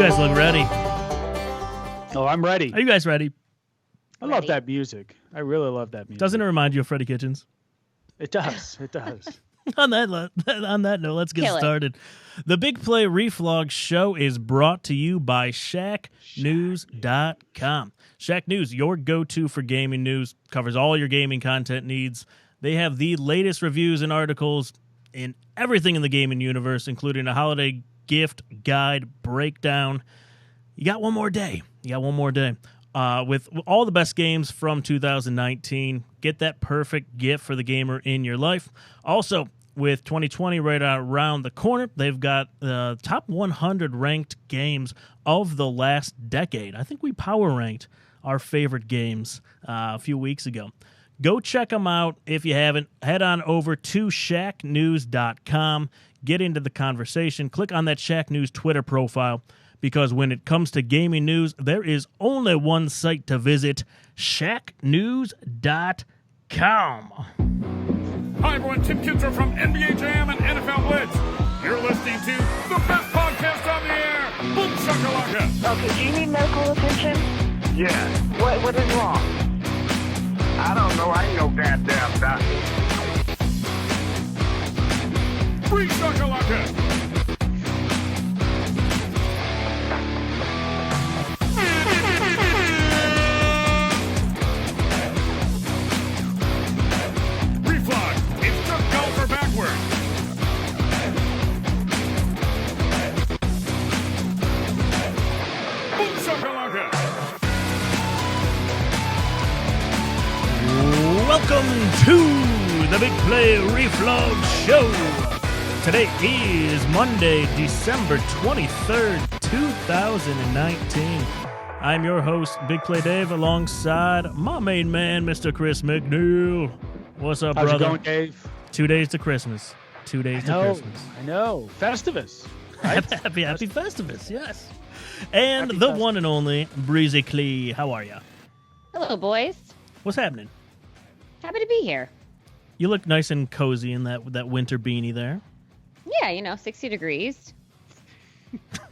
guys look ready. Oh, I'm ready. Are you guys ready? I love that music. I really love that music. Doesn't it remind you of Freddie Kitchens? It does. It does. On that note, let's get started. The Big Play Reflog Show is brought to you by ShackNews.com. Shack News, your go-to for gaming news, covers all your gaming content needs. They have the latest reviews and articles in everything in the gaming universe, including a holiday gift guide breakdown. You got one more day. With all the best games from 2019. Get that perfect gift for the gamer in your life. Also, with 2020 right around the corner, they've got the top 100 ranked games of the last decade. I think we power ranked our favorite games a few weeks ago. Go check them out. If you haven't, head on over to shacknews.com. Get into the conversation. Click on that Shack News Twitter profile, because when it comes to gaming news, there is only one site to visit, shacknews.com. Hi, everyone. Tim Kinzer from NBA Jam and NFL Blitz. You're listening to the best podcast on the air, Boom Shakalaka. Okay, do you need medical attention? Yeah. What is wrong? I don't know. I ain't no goddamn doctor. Free Shakalaka. Reflog. It's just golfer backward. Boom Shakalaka. Welcome to the Big Play Reflog Show. Today is Monday, December 23rd, 2019. I'm your host, Big Play Dave, alongside my main man, Mr. Chris McNeil. What's up, How's brother? it going, Dave? 2 days to Christmas. 2 days to Christmas. I know. Festivus. Right? Happy Festivus, yes. And Happy the Festivus. one and only Breezy Clee. How are you? Hello, boys. What's happening? Happy to be here. You look nice and cozy in that winter beanie there. Yeah, 60 degrees.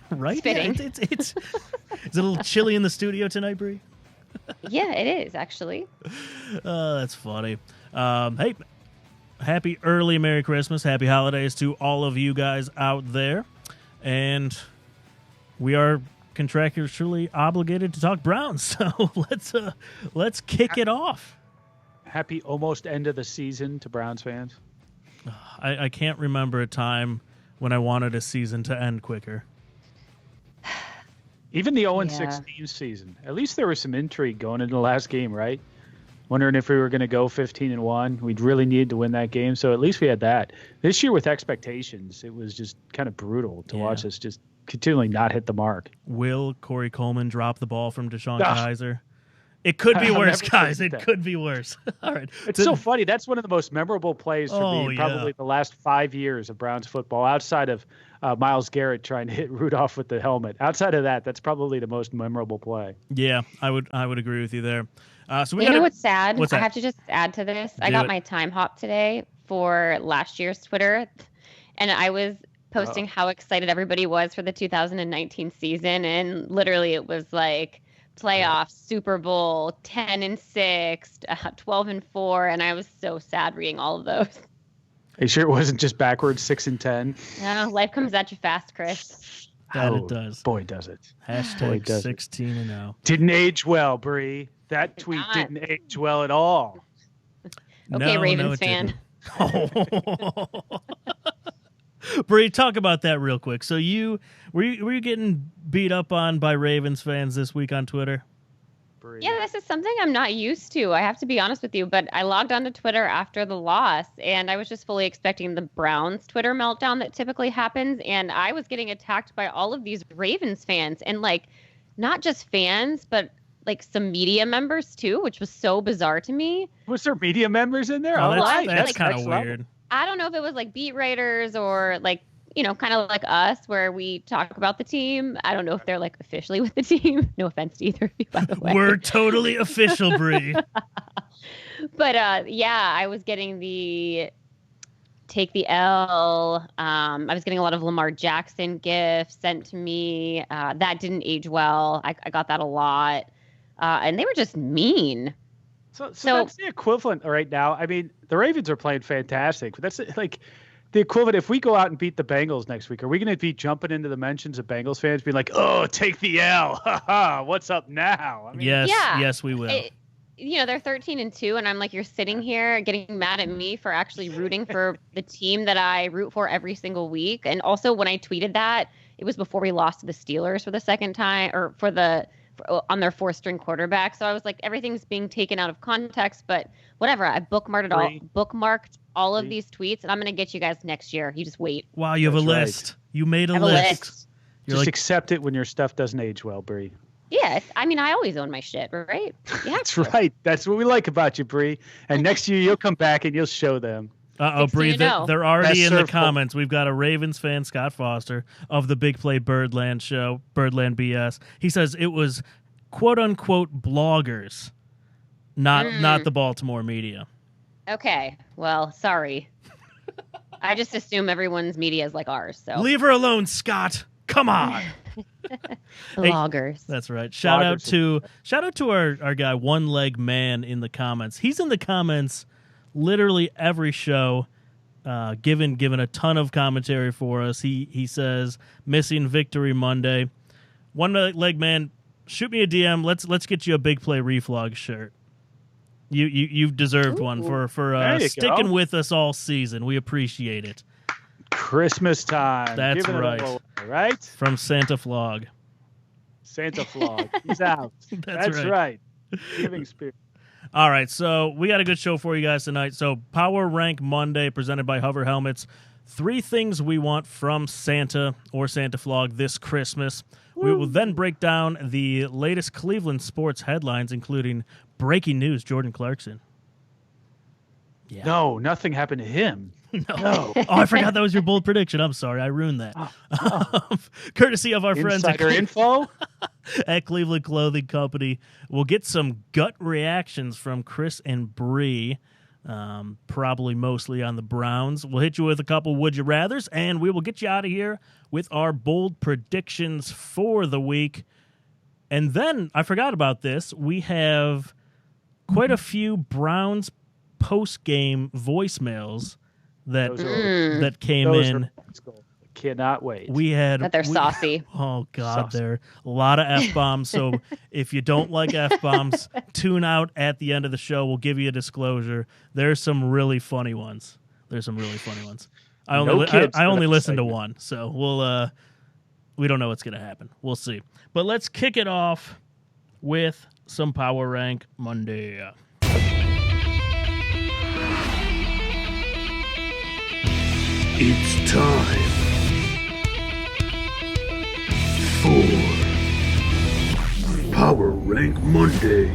Right? It's fitting. Yeah, it's a little chilly in the studio tonight, Bree. Yeah, it is, actually. That's funny. Hey, happy early Merry Christmas, happy holidays to all of you guys out there. And we are contractually obligated to talk Browns, so let's kick it off. Happy almost end of the season to Browns fans. I can't remember a time when I wanted a season to end quicker. Even the 0-16 season. At least there was some intrigue going into the last game, right? Wondering if we were going to go 15-1. We'd really needed to win that game, so at least we had that. This year with expectations, it was just kind of brutal to watch us just continually not hit the mark. Will Corey Coleman drop the ball from Deshaun Kaiser? It could be worse, guys. It could be worse. All right. It's so funny. That's one of the most memorable plays for me in probably the last 5 years of Browns football, outside of Myles Garrett trying to hit Rudolph with the helmet. Outside of that, that's probably the most memorable play. Yeah, I would agree with you there. So we know what's sad? What's that? I have to just add to this. I got my time hop today for last year's Twitter, and I was posting how excited everybody was for the 2019 season, and literally it was like playoffs, Super Bowl, 10-6, 12-4, and I was so sad reading all of those. Are you sure it wasn't just backwards 6-10? No, life comes at you fast, Chris. That it does. Boy, does it. Hashtag 16-0. Didn't age well, Bree. That tweet didn't age well at all. Okay, Ravens fan. Bree, talk about that real quick. So were you getting beat up on by Ravens fans this week on Twitter? Bree. Yeah, this is something I'm not used to. I have to be honest with you, but I logged onto Twitter after the loss, and I was just fully expecting the Browns Twitter meltdown that typically happens, and I was getting attacked by all of these Ravens fans, and not just fans, but some media members too, which was so bizarre to me. Was there media members in there? Oh, right. That's kind of weird. I don't know if it was beat writers or kind of like us where we talk about the team. I don't know if they're officially with the team. No offense to either of you, by the way. We're totally official, Bree. But I was getting the take the L. I was getting a lot of Lamar Jackson gifts sent to me. That didn't age well. I got that a lot. And they were just mean. So that's the equivalent right now. I mean, the Ravens are playing fantastic. But that's like the equivalent. If we go out and beat the Bengals next week, are we going to be jumping into the mentions of Bengals fans being like, oh, take the L. What's up now? I mean, yes, we will. They're 13-2, and I'm like, you're sitting here getting mad at me for actually rooting for the team that I root for every single week. And also, when I tweeted that, it was before we lost to the Steelers for the second time, or on their fourth-string quarterback. So I was like, everything's being taken out of context, but whatever. I bookmarked all of these tweets, and I'm going to get you guys next year. You just wait. Wow, you have a list. You made a list. Just accept it when your stuff doesn't age well, Bri. Yeah, I mean, I always own my shit, right? That's right. That's what we like about you, Bri. And next year you'll come back and you'll show them. Bri, they're already in the comments. We've got a Ravens fan, Scott Foster, of the Big Play Birdland show, Birdland BS. He says it was quote-unquote bloggers, not the Baltimore media. Okay, well, sorry. I just assume everyone's media is like ours. So leave her alone, Scott. Come on. Bloggers. Hey, that's right. Shout out to our guy One Leg Man in the comments. He's in the comments literally every show, given a ton of commentary for us. He says missing Victory Monday. One Leg Man, shoot me a DM. Let's get you a Big Play Reflog shirt. You've deserved one for sticking with us all season. We appreciate it. Christmas time. That's right. Away, right? From Santa Flog. Santa Flog. He's out. That's right. Giving spirit. All right, so we got a good show for you guys tonight. So Power Rank Monday presented by Hover Helmets. 3 things we want from Santa or Santa Flog this Christmas. We will then break down the latest Cleveland sports headlines, including breaking news, Jordan Clarkson. Yeah. No, nothing happened to him. No. Oh, I forgot that was your bold prediction. I'm sorry. I ruined that. Courtesy of our friends at Cleveland Clothing Company. We'll get some gut reactions from Chris and Bri, probably mostly on the Browns. We'll hit you with a couple Would You Rathers, and we will get you out of here with our bold predictions for the week. And then, I forgot about this, we have quite a few Browns post-game voicemails that came in. Cannot wait. That they're saucy. Oh God, they're a lot of F-bombs. So if you don't like F-bombs, tune out at the end of the show. We'll give you a disclosure. There's some really funny ones. I only listened to one, so we don't know what's gonna happen. We'll see. But let's kick it off with some Power Rank Monday. It's time for Power Rank Monday.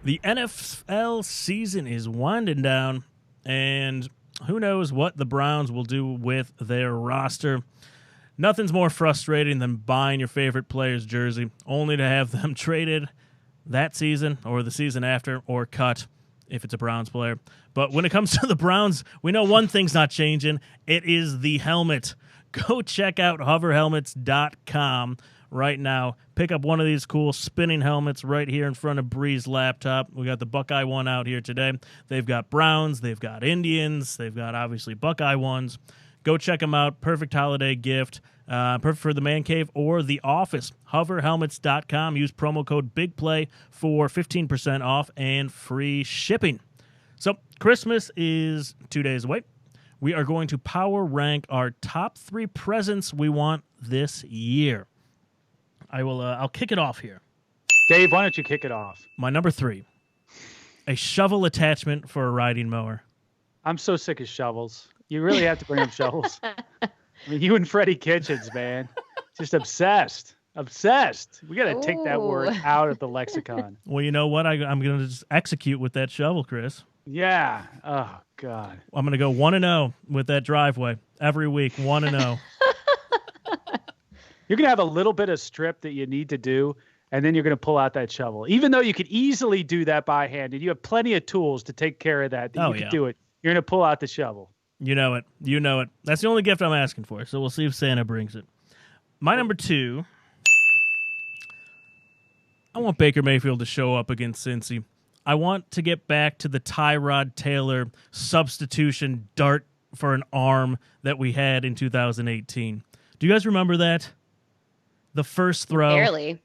The NFL season is winding down, and who knows what the Browns will do with their roster. Nothing's more frustrating than buying your favorite player's jersey, only to have them traded that season or the season after, or cut if it's a Browns player. But when it comes to the Browns, we know one thing's not changing. It is the helmet. Go check out hoverhelmets.com right now. Pick up one of these cool spinning helmets right here in front of Bri's laptop. We got the Buckeye one out here today. They've got Browns. They've got Indians. They've got, obviously, Buckeye ones. Go check them out. Perfect holiday gift. Perfect for the man cave or the office. Hoverhelmets.com. Use promo code BIGPLAY for 15% off and free shipping. So Christmas is 2 days away. We are going to power rank our top 3 presents we want this year. I'll kick it off here. Dave, why don't you kick it off? My number 3, a shovel attachment for a riding mower. I'm so sick of shovels. You really have to bring up shovels. I mean, you and Freddie Kitchens, man, just obsessed. We got to take that word out of the lexicon. Well, you know what? I'm going to just execute with that shovel, Chris. Yeah. Oh, God. I'm going to go 1-0 with that driveway every week, 1-0. You're going to have a little bit of strip that you need to do and then you're going to pull out that shovel. Even though you could easily do that by hand, and you have plenty of tools to take care of that, you can do it. You're going to pull out the shovel. You know it. You know it. That's the only gift I'm asking for, so we'll see if Santa brings it. My number 2, I want Baker Mayfield to show up against Cincy. I want to get back to the Tyrod Taylor substitution dart for an arm that we had in 2018. Do you guys remember that? The first throw. Barely.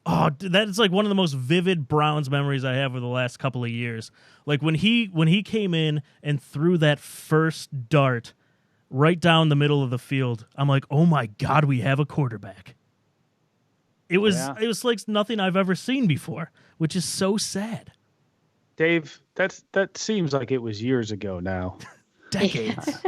Oh, that is like one of the most vivid Browns memories I have of the last couple of years. Like when he came in and threw that first dart right down the middle of the field, I'm like, oh my God, we have a quarterback. It was like nothing I've ever seen before, which is so sad. Dave, that seems like it was years ago now. Decades.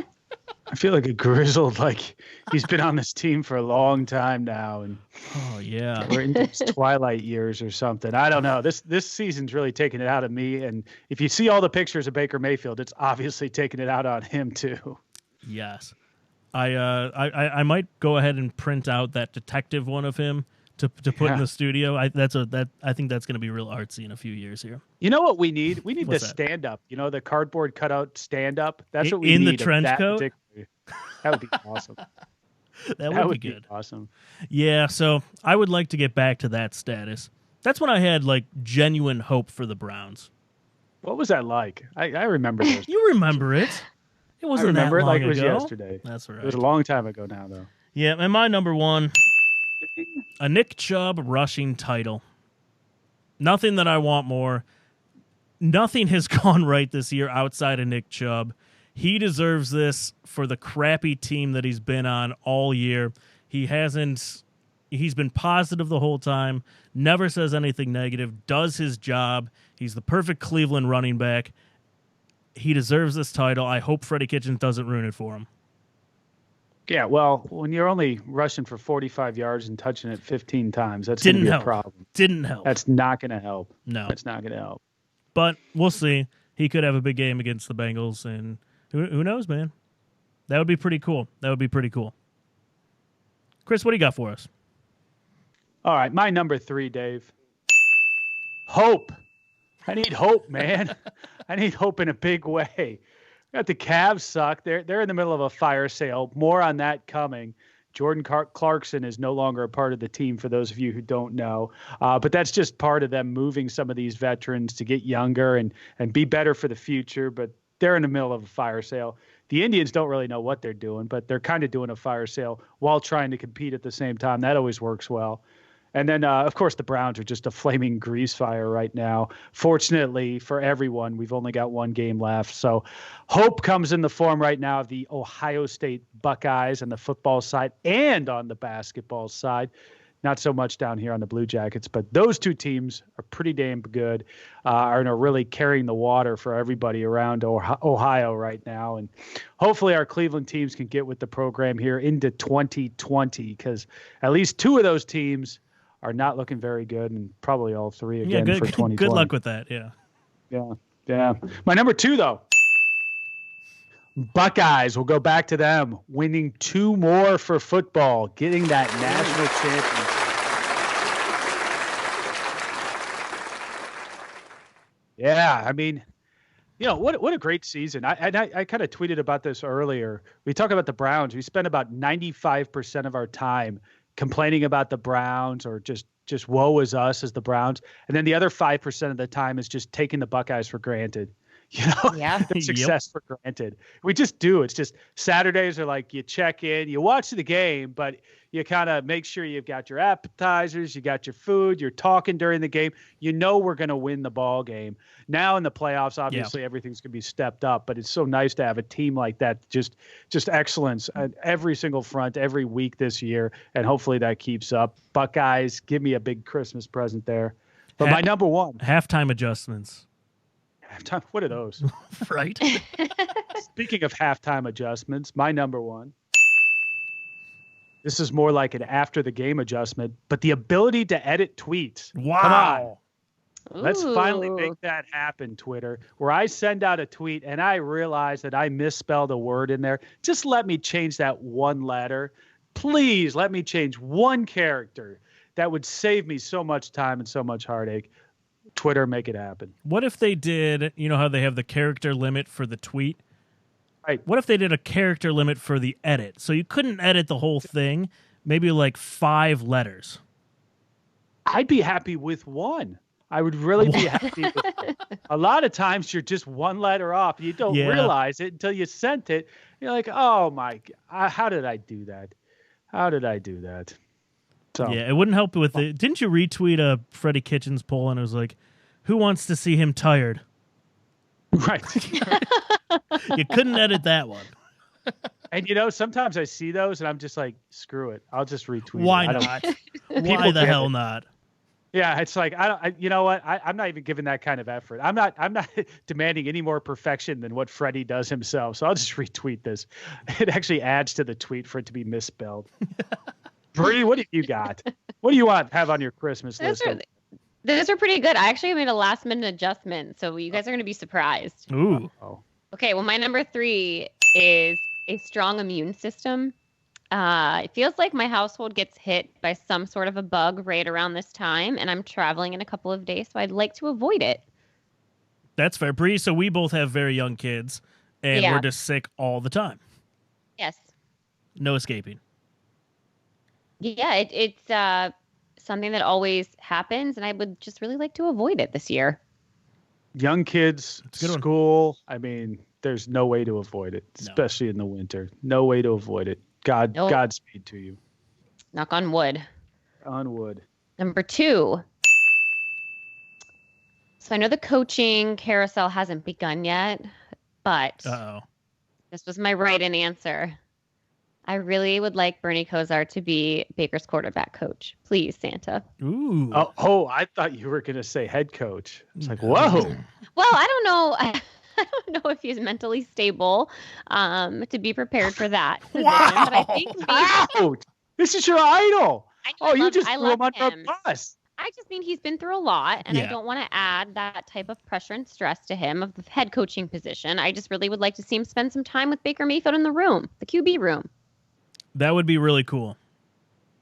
I feel like a grizzled, like he's been on this team for a long time now, and oh yeah, we're in his twilight years or something. I don't know. This season's really taking it out of me, and if you see all the pictures of Baker Mayfield, it's obviously taking it out on him too. Yes, I might go ahead and print out that detective one of him to put in the studio. I think that's going to be real artsy in a few years here. You know what we need? We need the stand up. You know, the cardboard cutout stand up. That's what we need. In the trench coat. That would be awesome. That would be good. Awesome. Yeah, so I would like to get back to that status. That's when I had like genuine hope for the Browns. What was that like? I remember those. You remember it? It wasn't that long like ago. It was yesterday. That's right. It was a long time ago now, though. Yeah, and my number 1, a Nick Chubb rushing title. Nothing that I want more. Nothing has gone right this year outside of Nick Chubb. He deserves this for the crappy team that he's been on all year. He's been positive the whole time, never says anything negative, does his job. He's the perfect Cleveland running back. He deserves this title. I hope Freddie Kitchens doesn't ruin it for him. Yeah, well, when you're only rushing for 45 yards and touching it 15 times, that's going to be a problem. Didn't help. That's not going to help. No. That's not going to help. But we'll see. He could have a big game against the Bengals, and who knows, man? That would be pretty cool. Chris, what do you got for us? All right, my number 3, Dave. Hope. I need hope, man. I need hope in a big way. Got the Cavs suck. They're in the middle of a fire sale. More on that coming. Jordan Clarkson is no longer a part of the team, for those of you who don't know. But that's just part of them moving some of these veterans to get younger and be better for the future. But they're in the middle of a fire sale. The Indians don't really know what they're doing, but they're kind of doing a fire sale while trying to compete at the same time. That always works well. And then, of course, the Browns are just a flaming grease fire right now. Fortunately for everyone, we've only got one game left. So hope comes in the form right now of the Ohio State Buckeyes on the football side and on the basketball side. Not so much down here on the Blue Jackets, but those two teams are pretty damn good, are really carrying the water for everybody around Ohio right now. And hopefully our Cleveland teams can get with the program here into 2020, because at least 2 of those teams are not looking very good, and probably all 3 again for 2020. Good luck with that, yeah. Yeah. My number 2, though. Buckeyes, we'll go back to them, winning 2 more for football, getting that national championship. Yeah, I mean, what a great season. I kind of tweeted about this earlier. We talk about the Browns. We spend about 95% of our time complaining about the Browns, or just woe is us as the Browns. And then the other 5% of the time is just taking the Buckeyes for granted. Their success for granted. We just do. It's just Saturdays are like you check in, you watch the game, but you kind of make sure you've got your appetizers, you got your food, you're talking during the game. We're going to win the ball game. Now in the playoffs, obviously everything's going to be stepped up, but it's so nice to have a team like that. Just excellence at every single front, every week this year, and hopefully that keeps up. Buckeyes, give me a big Christmas present there. But my number 1. Halftime adjustments. What are those? Right. Speaking of halftime adjustments, my number 1. This is more like an after the game adjustment, but the ability to edit tweets. Wow. Come on. Let's finally make that happen, Twitter, where I send out a tweet and I realize that I misspelled a word in there. Just let me change that one letter. Please let me change one character. that would save me so much time and so much heartache. Twitter, make it happen. What if they did, you know how they have the character limit for the tweet? Right. What if they did a character limit for the edit? So you couldn't edit the whole thing, maybe like 5 letters. I'd be happy with 1. I would really be happy with 1. A lot of times you're just 1 letter off. You don't realize it until you sent it. You're like, oh my, how did I do that? How did I do that? So, yeah, it wouldn't help with it. Didn't you retweet a Freddie Kitchens poll and it was like, who wants to see him tired? Right. You couldn't edit that one. And sometimes I see those and I'm just like, screw it. I'll just retweet Why it. not? Why the hell not? Yeah, it's like you know what? I'm not even giving that kind of effort. I'm not demanding any more perfection than what Freddie does himself. So I'll just retweet this. It actually adds to the tweet for it to be misspelled. Bri, what do you got? What do you have on your Christmas list? Those are pretty good. I actually made a last minute adjustment, so you guys are going to be surprised. Ooh. Okay, well, my number 3 is a strong immune system. It feels like my household gets hit by some sort of a bug right around this time, and I'm traveling in a couple of days, so I'd like to avoid it. That's fair. Bree, so we both have very young kids, and we're just sick all the time. Yes. No escaping. Yeah, it's something that always happens, and I would just really like to avoid it this year. Young kids, school, I mean, there's no way to avoid it, especially in the winter. No way to avoid it. Godspeed to you. Knock on wood. On wood. Number 2. So I know the coaching carousel hasn't begun yet, but this was my right-in answer. I really would like Bernie Kosar to be Baker's quarterback coach. Please, Santa. Ooh. Oh, I thought you were going to say head coach. It's like, whoa. Well, I don't know. I don't know if he's mentally stable to be prepared for that position. Wow. But I think Ouch. This is your idol. You just threw him under him. a bus. I just mean he's been through a lot, and I don't want to add that type of pressure and stress to him of the head coaching position. I just really would like to see him spend some time with Baker Mayfield in the room, the QB room. That would be really cool.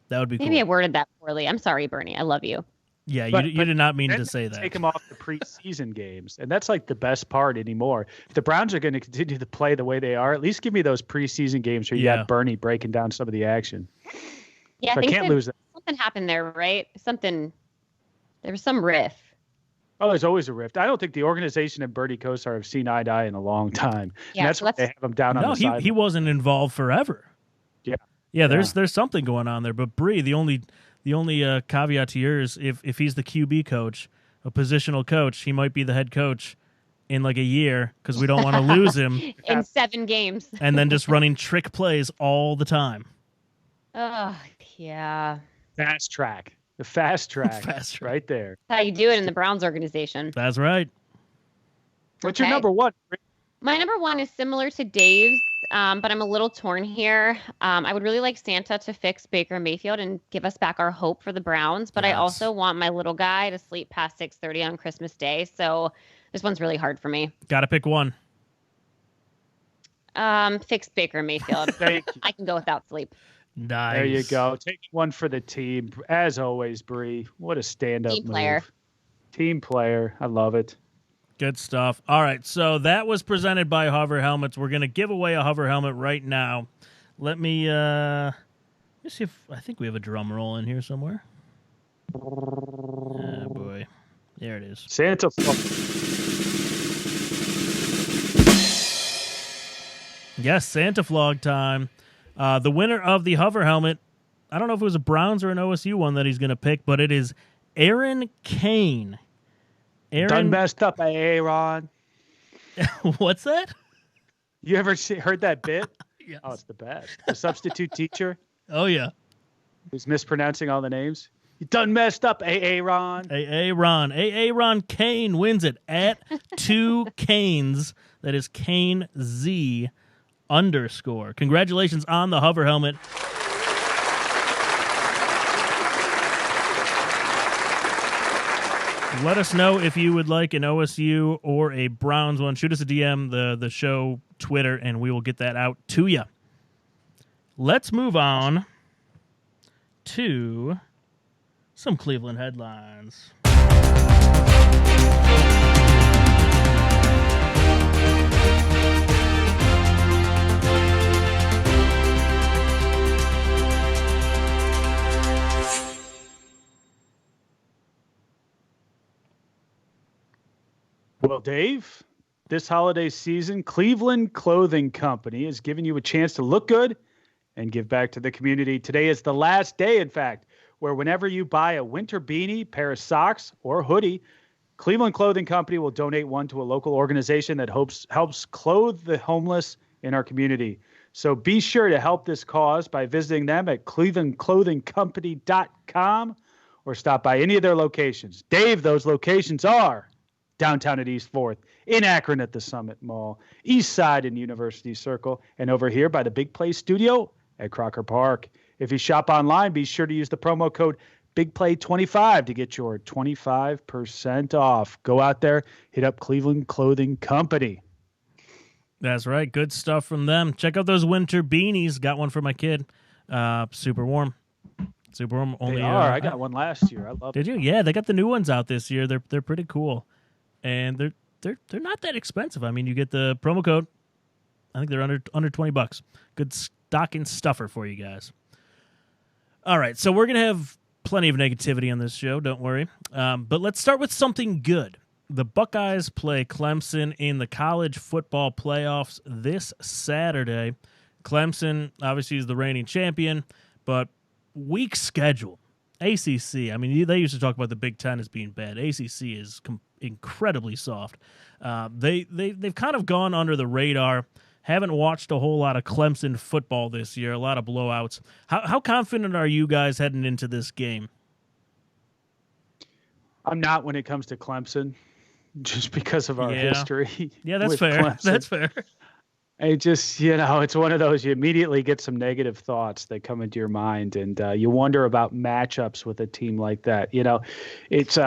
That would be Maybe I worded that poorly. I'm sorry, Bernie. I love you. Yeah, you did not mean to say that. Take him off the preseason games, and that's like the best part anymore. If the Browns are going to continue to play the way they are, at least give me those preseason games where you got Bernie breaking down some of the action. Yeah, so I can't lose that. Something happened there, right? There was some riff. Oh, there's always a rift. I don't think the organization and Bernie Kosar have seen eye to eye in a long time. Yeah, and that's why they have him down on the side. No, he wasn't involved forever. Yeah, there's something going on there. But Bree, the only caveat to yours, if he's the QB coach, a positional coach, he might be the head coach in like a year because we don't want to lose him in 7 games, and then just running trick plays all the time. Oh yeah, fast track, the fast track, right there. That's how you do it in the Browns organization. That's right. What's your number 1? My number 1 is similar to Dave's. But I'm a little torn here. I would really like Santa to fix Baker Mayfield and give us back our hope for the Browns. But I also want my little guy to sleep past 6:30 on Christmas Day. So this one's really hard for me. Got to pick one. Fix Baker Mayfield. I can go without sleep. Nice. There you go. Take one for the team. As always, Bree. What a stand-up Team player. move. Team player. I love it. Good stuff. All right, so that was presented by Hover Helmets. We're going to give away a Hover Helmet right now. Let me see if I think we have a drum roll in here somewhere. Oh, boy. There it is. Santa. Yes, Santa Flog time. The winner of the Hover Helmet, I don't know if it was a Browns or an OSU one that he's going to pick, but it is Aaron Kane. Done messed up, Aaron. What's that? You ever heard that bit? Yes. Oh, it's the best. The substitute teacher. Oh, yeah. Who's mispronouncing all the names. You done messed up, Aaron. Aaron. Aaron Kane wins it at 2 Canes. That is Kane Z _. Congratulations on the Hover Helmet. Let us know if you would like an OSU or a Browns one. Shoot us a DM, the show Twitter, and we will get that out to you. Let's move on to some Cleveland headlines. Well, Dave, this holiday season, Cleveland Clothing Company is giving you a chance to look good and give back to the community. Today is the last day, in fact, where whenever you buy a winter beanie, pair of socks, or hoodie, Cleveland Clothing Company will donate one to a local organization that helps clothe the homeless in our community. So be sure to help this cause by visiting them at clevelandclothingcompany.com or stop by any of their locations. Dave, those locations are downtown at East 4th, in Akron at the Summit Mall, East Side in University Circle, and over here by the Big Play Studio at Crocker Park. If you shop online, be sure to use the promo code BIGPLAY25 to get your 25% off. Go out there, hit up Cleveland Clothing Company. That's right. Good stuff from them. Check out those winter beanies. Got one for my kid. Super warm. Super warm. They are. I got one last year. I love it. Did you? Yeah, they got the new ones out this year. They're pretty cool. And they're not that expensive. I mean, you get the promo code. I think they're under $20. Good stocking stuffer for you guys. All right, so we're gonna have plenty of negativity on this show. Don't worry. But let's start with something good. The Buckeyes play Clemson in the college football playoffs this Saturday. Clemson obviously is the reigning champion, but weak schedule. ACC. I mean, they used to talk about the Big Ten as being bad. ACC is incredibly soft. They've kind of gone under the radar. Haven't watched a whole lot of Clemson football this year. A lot of blowouts. How confident are you guys heading into this game? I'm not when it comes to Clemson, just because of our history. Yeah, that's fair. Clemson. That's fair. It just, it's one of those, you immediately get some negative thoughts that come into your mind, and you wonder about matchups with a team like that. It's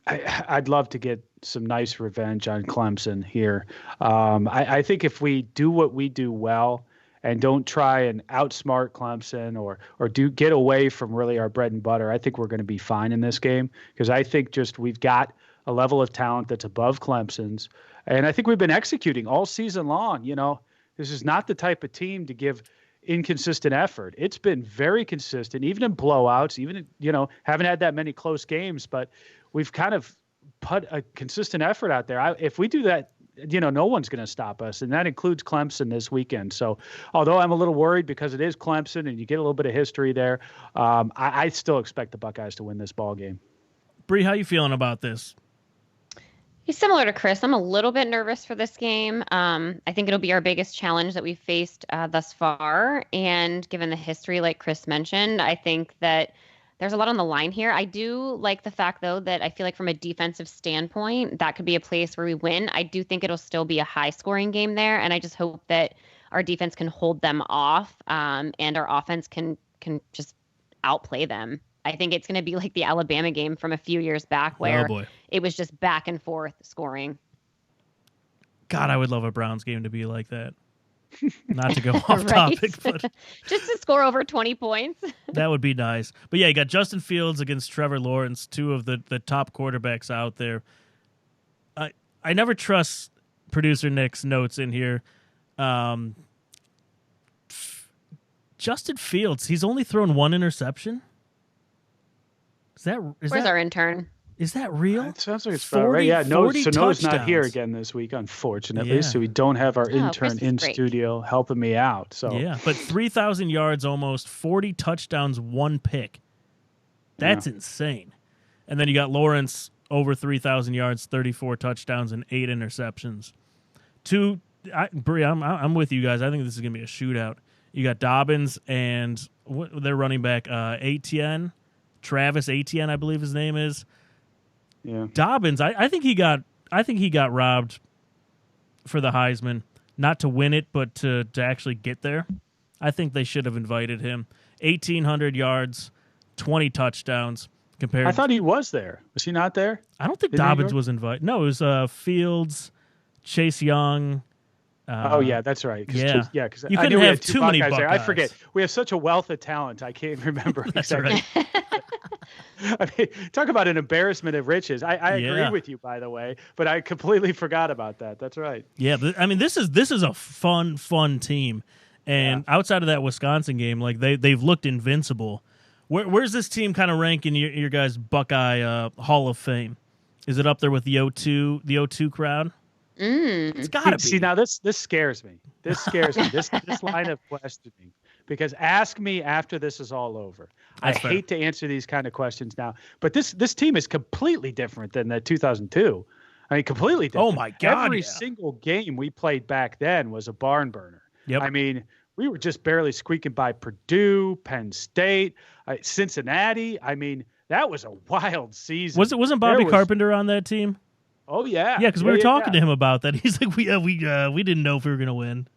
I'd love to get some nice revenge on Clemson here. I think if we do what we do well and don't try and outsmart Clemson or do get away from really our bread and butter, I think we're going to be fine in this game, because I think just we've got a level of talent that's above Clemson's. And I think we've been executing all season long. This is not the type of team to give inconsistent effort. It's been very consistent, even in blowouts, even, haven't had that many close games, but we've kind of put a consistent effort out there. If we do that, no one's going to stop us, and that includes Clemson this weekend. So although I'm a little worried because it is Clemson and you get a little bit of history there, I still expect the Buckeyes to win this ball game. Bree, how you feeling about this? He's similar to Chris. I'm a little bit nervous for this game. I think it'll be our biggest challenge that we've faced thus far. And given the history, like Chris mentioned, I think that there's a lot on the line here. I do like the fact, though, that I feel like from a defensive standpoint, that could be a place where we win. I do think it'll still be a high-scoring game there, and I just hope that our defense can hold them off and our offense can just outplay them. I think it's going to be like the Alabama game from a few years back where it was just back and forth scoring. God, I would love a Browns game to be like that. Not to go off topic, but just to score over 20 points. That would be nice. But yeah, you got Justin Fields against Trevor Lawrence, two of the top quarterbacks out there. I never trust producer Nick's notes in here. Justin Fields, he's only thrown one interception. Where's our intern? Is that real? It sounds like it's about right. Yeah, Noah's not here again this week, unfortunately. Yeah. So we don't have our intern in studio helping me out. So yeah, but 3,000 yards, almost 40 touchdowns, one pick. That's insane. And then you got Lawrence over 3,000 yards, 34 touchdowns, and 8 interceptions. Bree, I'm with you guys. I think this is gonna be a shootout. You got Dobbins and their running back Etienne. Travis Etienne, I believe his name is. Yeah. Dobbins, I think he got robbed for the Heisman, not to win it, but to actually get there. I think they should have invited him. 1,800 yards, 20 touchdowns. I thought he was there. Was he not there? I don't think Dobbins was invited. No, it was Fields, Chase Young. That's right. Because you couldn't have too many Buckeyes. I forget. We have such a wealth of talent. I can't remember That's exactly. Right. I mean, talk about an embarrassment of riches. I Yeah. agree with you, by the way, but I completely forgot about that. That's right. Yeah, but I mean, this is a fun team, and outside of that Wisconsin game, like they've looked invincible. Where's this team kind of rank in your guys' Buckeye Hall of Fame? Is it up there with the O2 crowd? It's gotta be. See, now this scares me. This scares me. This line of questioning. Because ask me after this is all over. That's I fair. hate to answer these kind of questions now, but this team is completely different than the 2002. I mean, completely different. Oh my God! Every yeah. single game we played back then was a barn burner. Yep. I mean, we were just barely squeaking by Purdue, Penn State, Cincinnati. I mean, that was a wild season. Wasn't Bobby Carpenter on that team? Oh yeah. Yeah, because we were talking to him about that. He's like, we didn't know if we were gonna win.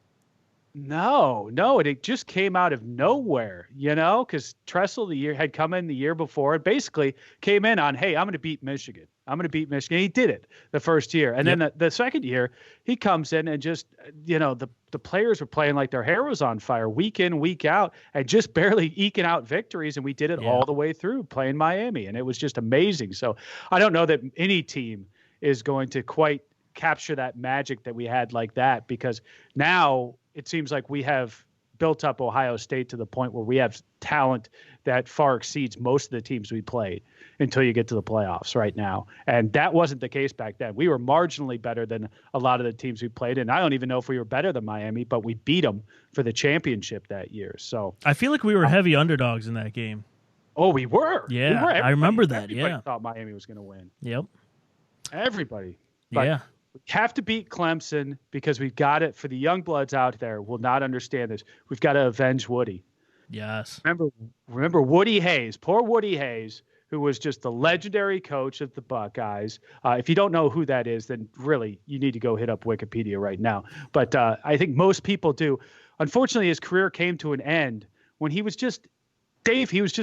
No, it just came out of nowhere, because Tressel had come in the year before and basically came in on, hey, I'm going to beat Michigan. He did it the first year. And then the second year, he comes in and just, the players were playing like their hair was on fire week in, week out, and just barely eking out victories. And we did it all the way through playing Miami. And it was just amazing. So I don't know that any team is going to quite capture that magic that we had like that, because now it seems like we have built up Ohio State to the point where we have talent that far exceeds most of the teams we played until you get to the playoffs right now. And that wasn't the case back then. We were marginally better than a lot of the teams we played. And I don't even know if we were better than Miami, but we beat them for the championship that year. So I feel like we were heavy underdogs in that game. Oh, we were. Yeah, we were. I remember that. Everybody thought Miami was going to win. Yep. Everybody. But yeah. we have to beat Clemson because we've got it. For the young bloods out there will not understand this. We've got to avenge Woody. Yes. Remember Woody Hayes, poor Woody Hayes, who was just the legendary coach of the Buckeyes. If you don't know who that is, then really you need to go hit up Wikipedia right now. But I think most people do. Unfortunately, his career came to an end when he was just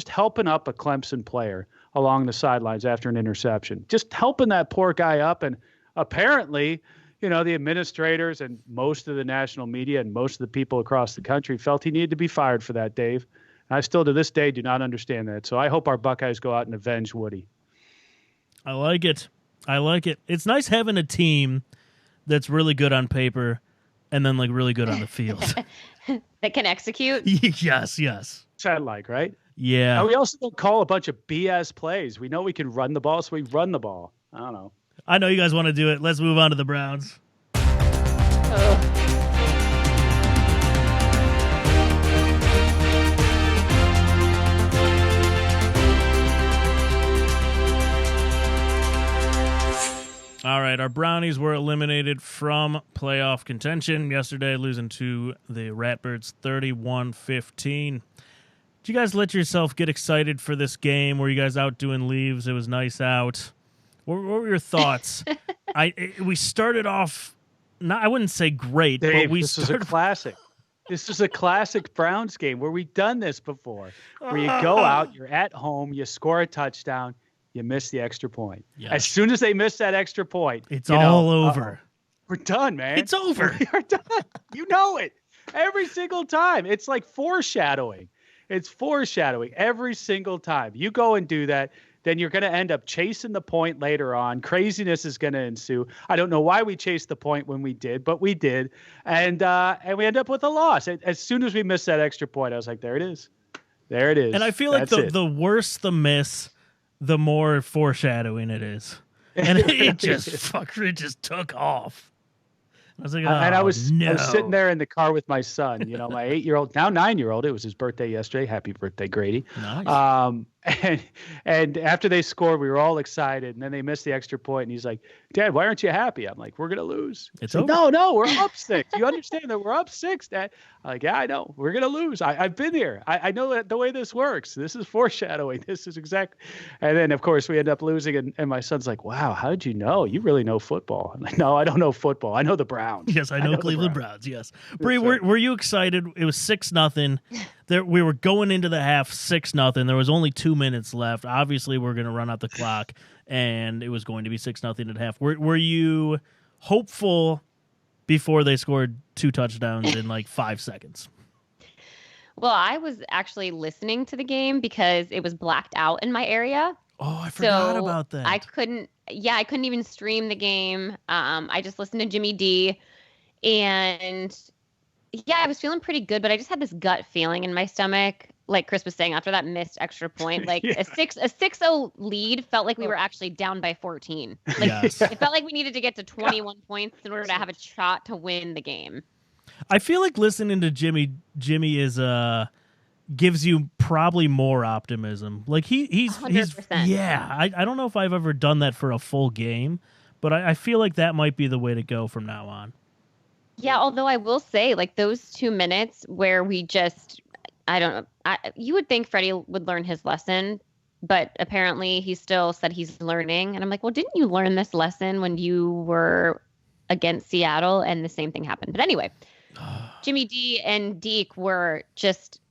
helping up a Clemson player along the sidelines after an interception, just helping that poor guy up. And apparently, the administrators and most of the national media and most of the people across the country felt he needed to be fired for that, Dave. And I still, to this day, do not understand that. So I hope our Buckeyes go out and avenge Woody. I like it. It's nice having a team that's really good on paper and then, like, really good on the field. That can execute? Yes. Sad like, right? Yeah. And we also don't call a bunch of BS plays. We know we can run the ball, so we run the ball. I don't know. I know you guys want to do it. Let's move on to the Browns. All right, our Brownies were eliminated from playoff contention yesterday, losing to the Ratbirds 31-15. Did you guys let yourself get excited for this game? Were you guys out doing leaves? It was nice out. What were your thoughts? We started off, I wouldn't say great, Dave, but this is a classic. This is a classic Browns game where we've done this before, where you go out, you're at home, you score a touchdown, you miss the extra point. Yes. As soon as they miss that extra point, it's all over. We're done, man. It's over. We are done. You know it. Every single time. It's like foreshadowing. It's foreshadowing every single time. You go and do that, then you're going to end up chasing the point later on. Craziness is going to ensue. I don't know why we chased the point when we did, but we did. And we end up with a loss. As soon as we missed that extra point, I was like, there it is. There it is. And I feel like the worse the miss, the more foreshadowing it is. And it just took off. I was like, I was no. sitting there in the car with my son, my 8-year-old, now 9-year-old. It was his birthday yesterday. Happy birthday, Grady. Nice. And after they scored, we were all excited. And then they missed the extra point. And he's like, Dad, why aren't you happy? I'm like, we're going to lose. It's like, over. No, we're up 6. You understand that we're up 6, Dad? I'm like, yeah, I know. We're going to lose. I've been here. I know the way this works. This is foreshadowing. This is exact. And then, of course, we end up losing. And my son's like, wow, how did you know? You really know football. I'm like, no, I don't know football. I know the Browns. Yes, I know Cleveland Browns. Yes. Bree, were you excited? It was 6-0. We were going into the half 6-0. There was only 2 minutes left. Obviously, we're going to run out the clock, and it was going to be 6-0 at half. Were you hopeful before they scored 2 touchdowns in like 5 seconds? Well, I was actually listening to the game because it was blacked out in my area. Oh, I forgot So about that. I couldn't even stream the game. I just listened to Jimmy D, and yeah, I was feeling pretty good, but I just had this gut feeling in my stomach. Like Chris was saying, after that missed extra point, like a 6-0 lead felt like we were actually down by 14. Like Yes. it felt like we needed to get to 21 points in order to have a shot to win the game. I feel like listening to Jimmy is gives you probably more optimism. Like he's 100%. yeah. I don't know if I've ever done that for a full game, but I feel like that might be the way to go from now on. Yeah, although I will say, like those 2 minutes where we just, I don't know, you would think Freddie would learn his lesson, but apparently he still said he's learning. And I'm like, well, didn't you learn this lesson when you were against Seattle and the same thing happened? But anyway, Jimmy D and Deke were just,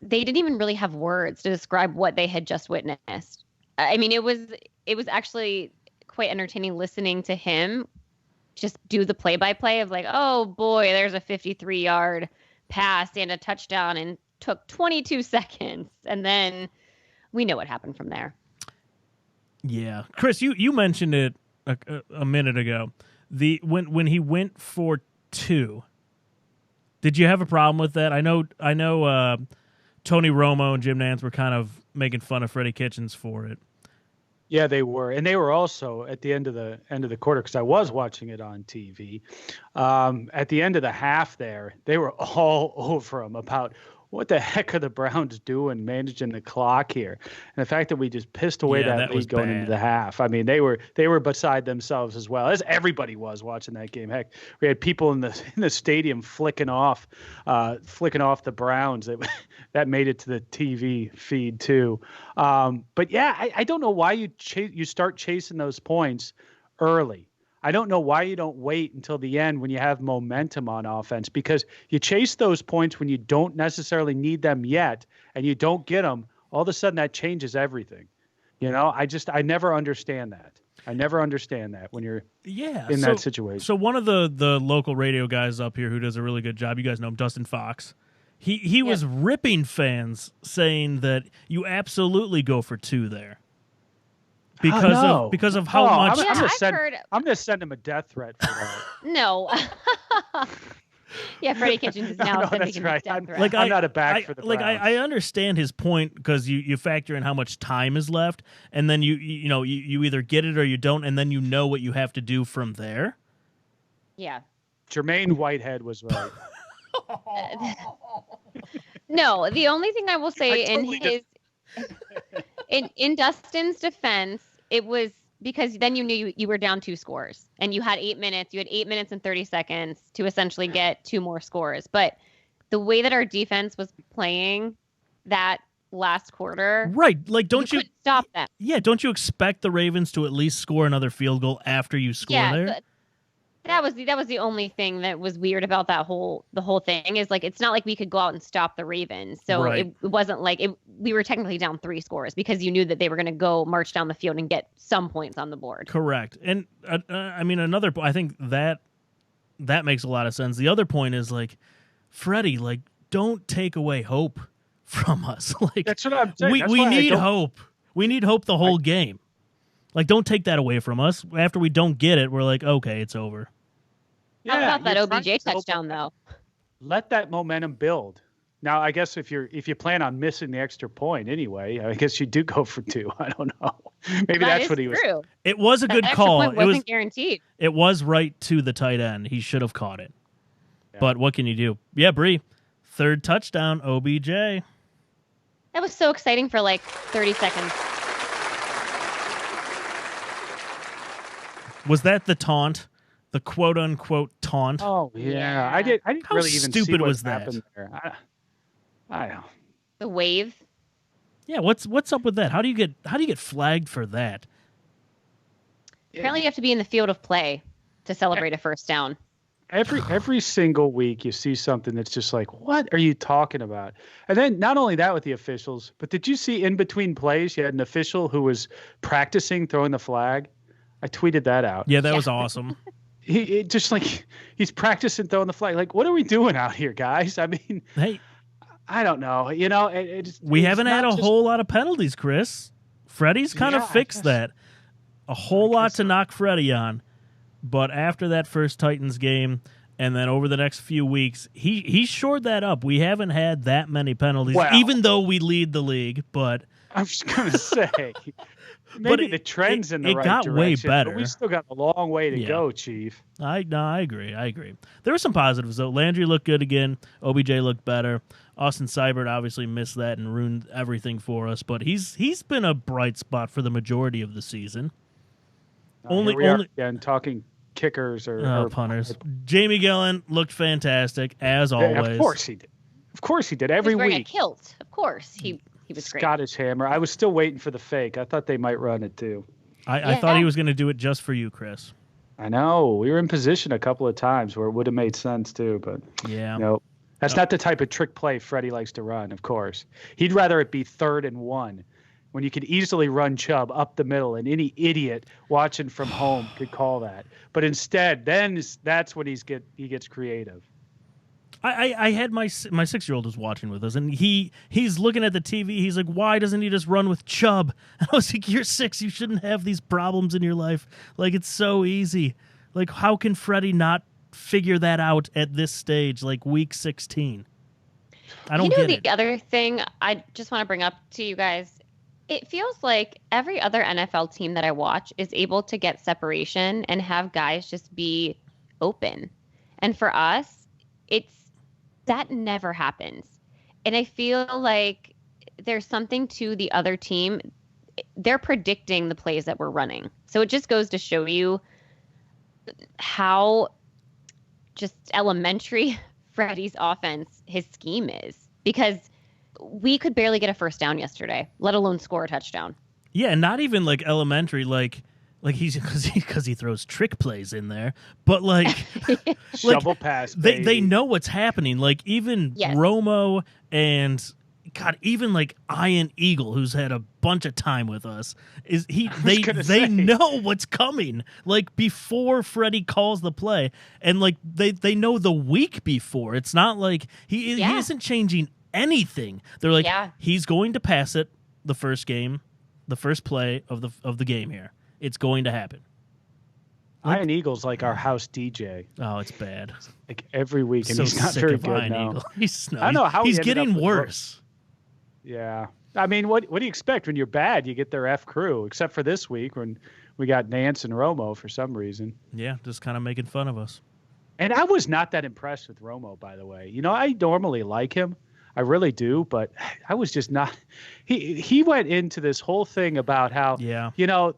they didn't even really have words to describe what they had just witnessed. I mean, it was actually quite entertaining listening to him just do the play-by-play of like, oh boy, there's a 53-yard pass and a touchdown and took 22 seconds. And then we know what happened from there. Yeah. Chris, you mentioned it a minute ago. When he went for 2, did you have a problem with that? I know Tony Romo and Jim Nantz were kind of making fun of Freddie Kitchens for it. Yeah, they were, and they were also at the end of the quarter, because I was watching it on TV. At the end of the half, they were all over him about what the heck are the Browns doing managing the clock here, and the fact that we just pissed away that lead going into the half. I mean, they were beside themselves as well, as everybody was watching that game. Heck, we had people in the stadium flicking off the Browns. That made it to the TV feed too. But yeah, I don't know why you start chasing those points early. I don't know why you don't wait until the end when you have momentum on offense, because you chase those points when you don't necessarily need them yet, and you don't get them. All of a sudden that changes everything. You know, I never understand that. I never understand that when you're in that situation. So one of the local radio guys up here who does a really good job, you guys know him, Dustin Fox. He was ripping fans, saying that you absolutely go for 2 there. Because of how much. I'm gonna send him a death threat for that. No. Yeah, Freddie Kitchens is now sending him a death threat. Like, I'm not a back for the Browns. I understand his point, because you factor in how much time is left, and then you either get it or you don't, and then you know what you have to do from there. Yeah. Jermaine Whitehead was right. No, the only thing I will say in Dustin's defense, it was because then you knew you were down 2 scores, and you had 8 minutes. You had 8 minutes and 30 seconds to essentially get 2 more scores. But the way that our defense was playing that last quarter, right? Like, don't you couldn't stop them? Yeah, don't you expect the Ravens to at least score another field goal after you score there? That was the only thing that was weird about the whole thing, is like, it's not like we could go out and stop the Ravens. So it wasn't like we were technically down 3 scores, because you knew that they were going to go march down the field and get some points on the board. Correct. And I mean, I think that makes a lot of sense. The other point is, like, Freddie, like, don't take away hope from us. Like, that's what I'm saying. We need hope. We need hope the whole game. Like, don't take that away from us. After we don't get it, we're like, okay, it's over. How about that OBJ touchdown, though? Let that momentum build. Now, I guess if you plan on missing the extra point anyway, I guess you do go for 2. I don't know. Maybe that's what he was. True. It was a good call. It wasn't guaranteed. It was right to the tight end. He should have caught it. Yeah. But what can you do? Yeah, Bri, 3rd touchdown, OBJ. That was so exciting for like 30 seconds. Was that the taunt? The quote-unquote taunt? Oh, yeah. I didn't How really even stupid see what was that? happened there. I don't know. The wave? Yeah, what's up with that? How do you get flagged for that? Apparently you have to be in the field of play to celebrate a first down. Every single week you see something that's just like, what are you talking about? And then not only that with the officials, but did you see in between plays you had an official who was practicing throwing the flag? I tweeted that out. Yeah, that was awesome. He's practicing throwing the flag. Like, what are we doing out here, guys? I mean, hey, I don't know. You know, we haven't had a whole lot of penalties, Chris. Freddie's kind of fixed that. A whole lot to knock Freddie on. But after that first Titans game, and then over the next few weeks, he shored that up. We haven't had that many penalties, even though we lead the league. But I was going to say, maybe the trend's in the right direction. It got way better. But we still got a long way to go, Chief. I agree. There were some positives, though. Landry looked good again. OBJ looked better. Austin Seibert obviously missed that and ruined everything for us. But he's been a bright spot for the majority of the season. Here we are again talking kickers or punters. Jamie Gillen looked fantastic, as always. Of course he did. Every week. Wearing a kilt. Of course. He was great. Scottish Hammer. I was still waiting for the fake. I thought they might run it too. I thought he was going to do it just for you, Chris. I know. We were in position a couple of times where it would have made sense too, but no. That's not the type of trick play Freddie likes to run, of course. He'd rather it be 3rd and 1 when you could easily run Chubb up the middle, and any idiot watching from home could call that. But instead, then that's when he gets creative. I had my 6-year-old was watching with us, and he's looking at the TV. He's like, why doesn't he just run with Chubb? And I was like, you're 6. You shouldn't have these problems in your life. Like, it's so easy. Like, how can Freddie not figure that out at this stage, like week 16? I don't get it. The other thing I just want to bring up to you guys, it feels like every other NFL team that I watch is able to get separation and have guys just be open. And for us, that never happens. And I feel like there's something to the other team. They're predicting the plays that we're running. So it just goes to show you how just elementary Freddie's offense, his scheme is. Because we could barely get a first down yesterday, let alone score a touchdown. Yeah, not even like elementary, like he's because he throws trick plays in there, but like shovel pass. They know what's happening. Like even Romo and even like Ian Eagle, who's had a bunch of time with us, they know what's coming. Like before Freddie calls the play, and like they know the week before. It's not like he isn't changing anything. They're like he's going to pass it the first game, the first play of the game here. It's going to happen. Ian Eagle's like our house DJ. Oh, it's bad. Like every week, and so he's not very good now. I don't know how he's getting worse. Yeah. I mean, what do you expect? When you're bad, you get their F crew, except for this week when we got Nance and Romo for some reason. Yeah, just kind of making fun of us. And I was not that impressed with Romo, by the way. You know, I normally like him. I really do, but I was just not. He went into this whole thing about how, you know,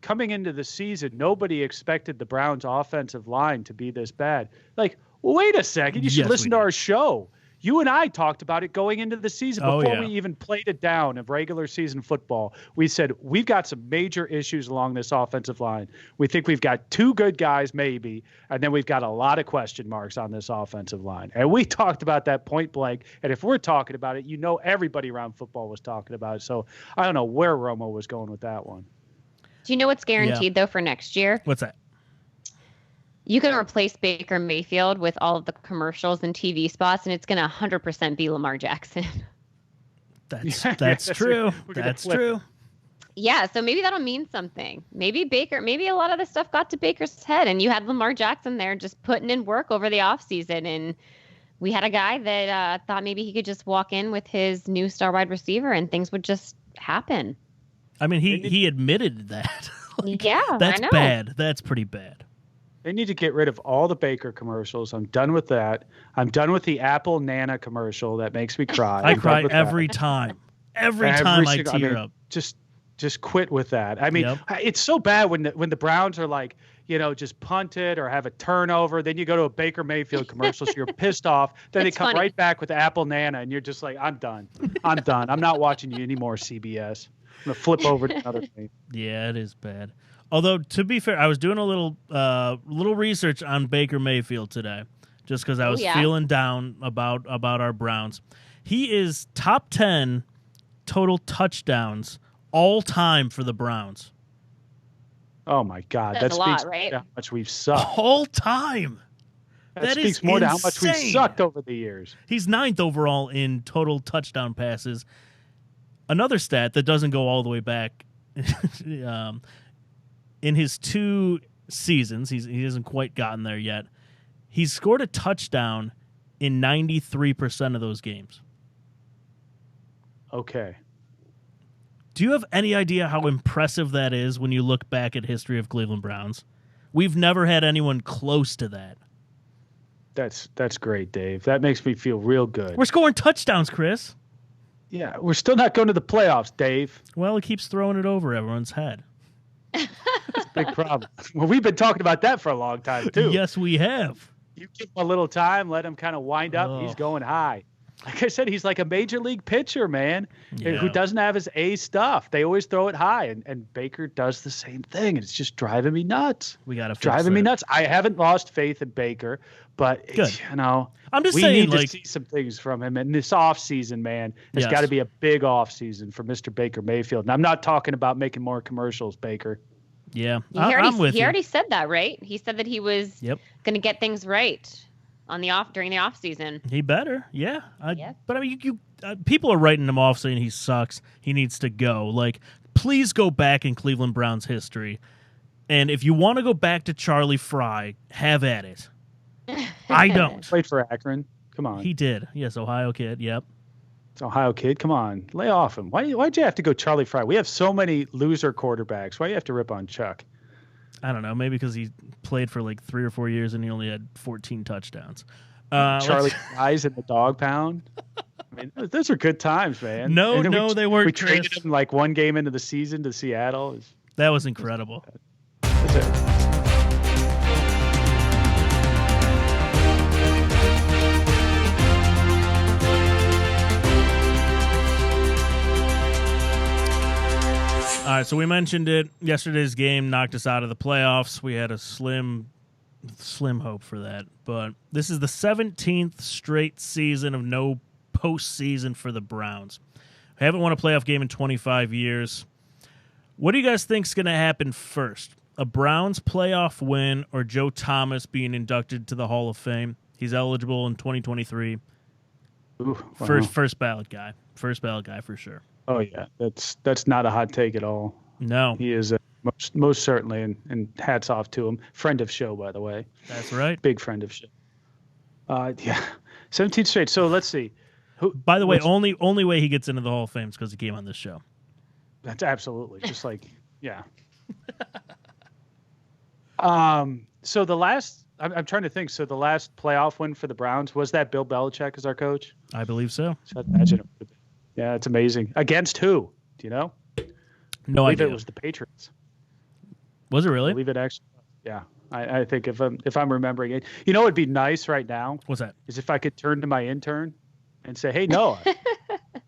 coming into the season, nobody expected the Browns' offensive line to be this bad. Like, well, wait a second. You should listen to our show. You and I talked about it going into the season before we even played it down of regular season football. We said, we've got some major issues along this offensive line. We think we've got 2 good guys, maybe, and then we've got a lot of question marks on this offensive line. And we talked about that point blank. And if we're talking about it, you know everybody around football was talking about it. So I don't know where Romo was going with that one. Do you know what's guaranteed, though, for next year? What's that? You can replace Baker Mayfield with all of the commercials and TV spots, and it's going to 100% be Lamar Jackson. That's true. That's true. Yeah, so maybe that'll mean something. Maybe a lot of the stuff got to Baker's head, and you had Lamar Jackson there just putting in work over the offseason, and we had a guy that thought maybe he could just walk in with his new star wide receiver, and things would just happen. I mean, he admitted that. That's I know. Bad. That's pretty bad. They need to get rid of all the Baker commercials. I'm done with that. I'm done with the Apple Nana commercial that makes me cry. I cry every time. Every time I tear up. Just quit with that. I mean, it's so bad when the Browns are like, you know, just punt it or have a turnover. Then you go to a Baker Mayfield commercial, so you're pissed off. Then they come right back with the Apple Nana, and you're just like, I'm done. I'm done. I'm not watching you anymore, CBS. I'm going to flip over to another thing. Yeah, it is bad. Although, to be fair, I was doing a little research on Baker Mayfield today, just because I was feeling down about our Browns. He is top 10 total touchdowns all time for the Browns. Oh, my God. That's that a speaks lot, right? to how much we've sucked. All time. That speaks more to how much we've sucked over the years. He's 9th overall in total touchdown passes. Another stat that doesn't go all the way back, in his 2 seasons, he hasn't quite gotten there yet. He's scored a touchdown in 93% of those games. Okay. Do you have any idea how impressive that is when you look back at history of Cleveland Browns? We've never had anyone close to that. That's great, Dave. That makes me feel real good. We're scoring touchdowns, Chris. Yeah, we're still not going to the playoffs, Dave. Well, he keeps throwing it over everyone's head. Big problem. Well, we've been talking about that for a long time, too. Yes, we have. You give him a little time, let him kind of wind up. He's going high. Like I said, he's like a major league pitcher, man, who doesn't have his A stuff. They always throw it high, and Baker does the same thing, and it's just driving me nuts. We got to driving me nuts. I haven't lost faith in Baker, but I'm just we saying, need to see some things from him. And this offseason, man, it's got to be a big offseason for Mr. Baker Mayfield. And I'm not talking about making more commercials, Baker. Yeah, I'm with you. He already said that, right? He said that he was going to get things right during the off season. He better, yeah. But I mean, you people are writing him off saying he sucks. He needs to go. Like, please go back in Cleveland Browns history, and if you want to go back to Charlie Fry, have at it. I don't. Played for Akron. Come on. He did. Yes, Ohio kid. Yep. It's Ohio kid. Come on, lay off him. Why'd you have to go Charlie Fry? We have so many loser quarterbacks. Why do you have to rip on Chuck? I don't know. Maybe because he played for like 3 or 4 years and he only had 14 touchdowns. Charlie Fry's in the dog pound. I mean, those are good times, man. No, they weren't. We traded him like 1 game into the season to Seattle. That was incredible. That's it. All right, so we mentioned it. Yesterday's game knocked us out of the playoffs. We had a slim hope for that. But this is the 17th straight season of no postseason for the Browns. We haven't won a playoff game in 25 years. What do you guys think is going to happen first? A Browns playoff win or Joe Thomas being inducted to the Hall of Fame? He's eligible in 2023. Ooh, wow. First ballot guy. First ballot guy for sure. Oh yeah, that's not a hot take at all. No, he is most certainly, and hats off to him. Friend of show, by the way. That's right. Big friend of show. Yeah, 17 straight. So let's see. By the way, only way he gets into the Hall of Fame is because he came on this show. That's absolutely just like yeah. So the last, I'm trying to think. So the last playoff win for the Browns was that Bill Belichick as our coach. I believe so. So I'd imagine it would be. Yeah, it's amazing. Against who? Do you know? No I believe idea. It was the Patriots. Was it really? I believe it actually. Yeah, I think if I'm remembering it, you know, it'd be nice right now. What's that? Is if I could turn to my intern and say, "Hey Noah,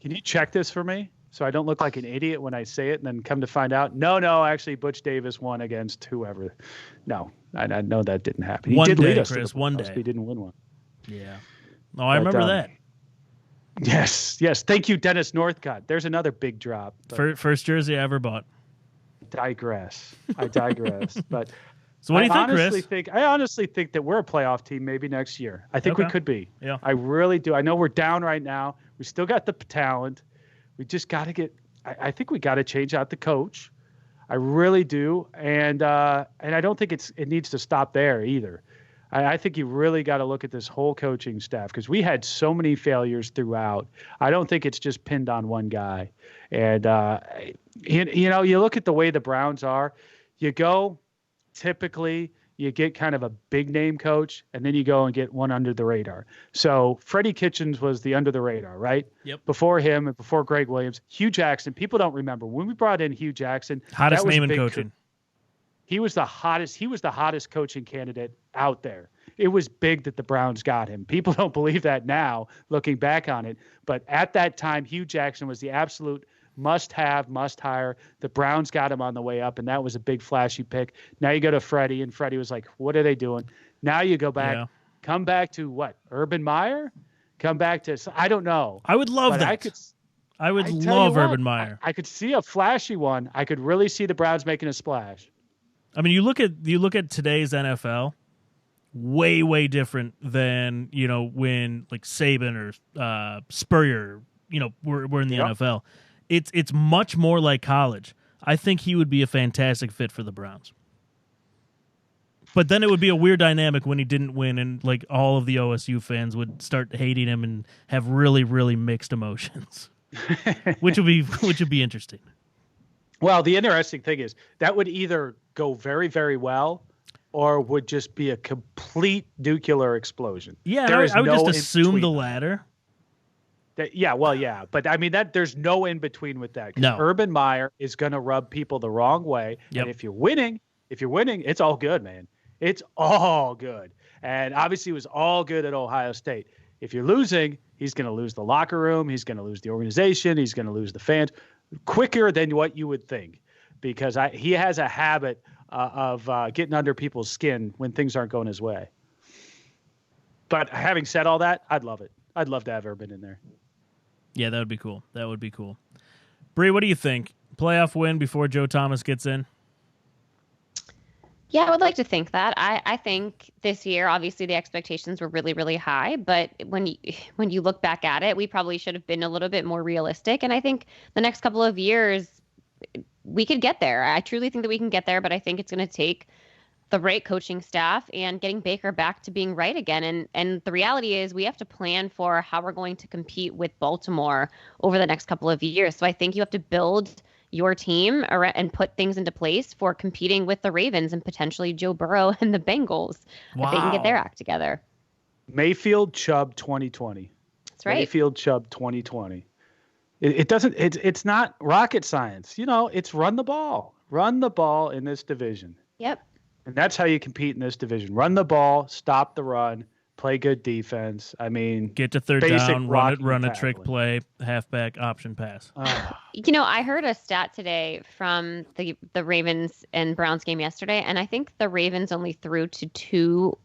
can you check this for me so I don't look like an idiot when I say it?" And then come to find out, no, actually Butch Davis won against whoever. No, I know that didn't happen. He did lead us, Chris. One day, he didn't win one. Yeah. Oh, I remember that. Yes. Thank you, Dennis Northcott. There's another big drop. First jersey I ever bought. I digress. But so what do you think, Chris? I honestly think that we're a playoff team maybe next year. I think we could be. Yeah. I really do. I know we're down right now. We still got the talent. We just got to get. I think we got to change out the coach. I really do, and I don't think it needs to stop there either. I think you really got to look at this whole coaching staff because we had so many failures throughout. I don't think it's just pinned on one guy. And, you look at the way the Browns are, you go, typically you get kind of a big name coach, and then you go and get one under the radar. So Freddie Kitchens was the under the radar, right? Yep. Before him and before Greg Williams, Hugh Jackson, people don't remember. When we brought in Hugh Jackson. Hottest name in coaching. He was the hottest coaching candidate out there. It was big that the Browns got him. People don't believe that now, looking back on it. But at that time, Hugh Jackson was the absolute must-have, must-hire. The Browns got him on the way up, and that was a big, flashy pick. Now you go to Freddie, and Freddie was like, what are they doing? Now you go back, come back to what? Urban Meyer? Come back to – I don't know. I would love that. I would love Urban Meyer. I could see a flashy one. I could really see the Browns making a splash. I mean, you look at today's NFL, way different than when like Saban or Spurrier, were in the NFL. It's much more like college. I think he would be a fantastic fit for the Browns. But then it would be a weird dynamic when he didn't win, and like all of the OSU fans would start hating him and have really, really mixed emotions, which would be interesting. Well, the interesting thing is that would either go very, very well, or would just be a complete nuclear explosion. Yeah, there I would just no assume the latter. Yeah. But I mean, there's no in between with that. No. Urban Meyer is going to rub people the wrong way. Yep. And if you're winning, it's all good, man. It's all good. And obviously it was all good at Ohio State. If you're losing, he's going to lose the locker room. He's going to lose the organization. He's going to lose the fans quicker than what you would think, because he has a habit of getting under people's skin when things aren't going his way. But having said all that, I'd love it. I'd love to have Urban in there. Yeah, that would be cool. That would be cool. Bree, what do you think? Playoff win before Joe Thomas gets in? Yeah, I would like to think that. I think this year, obviously, the expectations were really, really high. But when you look back at it, we probably should have been a little bit more realistic. And I think the next couple of years, we could get there. I truly think that we can get there. But I think it's going to take the right coaching staff and getting Baker back to being right again. And the reality is we have to plan for how we're going to compete with Baltimore over the next couple of years. So I think you have to build your team and put things into place for competing with the Ravens and potentially Joe Burrow and the Bengals. Wow. If they can get their act together. Mayfield Chubb 2020. That's right. Mayfield Chubb 2020. It's not rocket science. It's run the ball in this division. Yep. And that's how you compete in this division. Run the ball, stop the run, play good defense. I mean, get to third down, run a trick play, halfback option pass. I heard a stat today from the Ravens and Browns game yesterday, and I think the Ravens only threw to two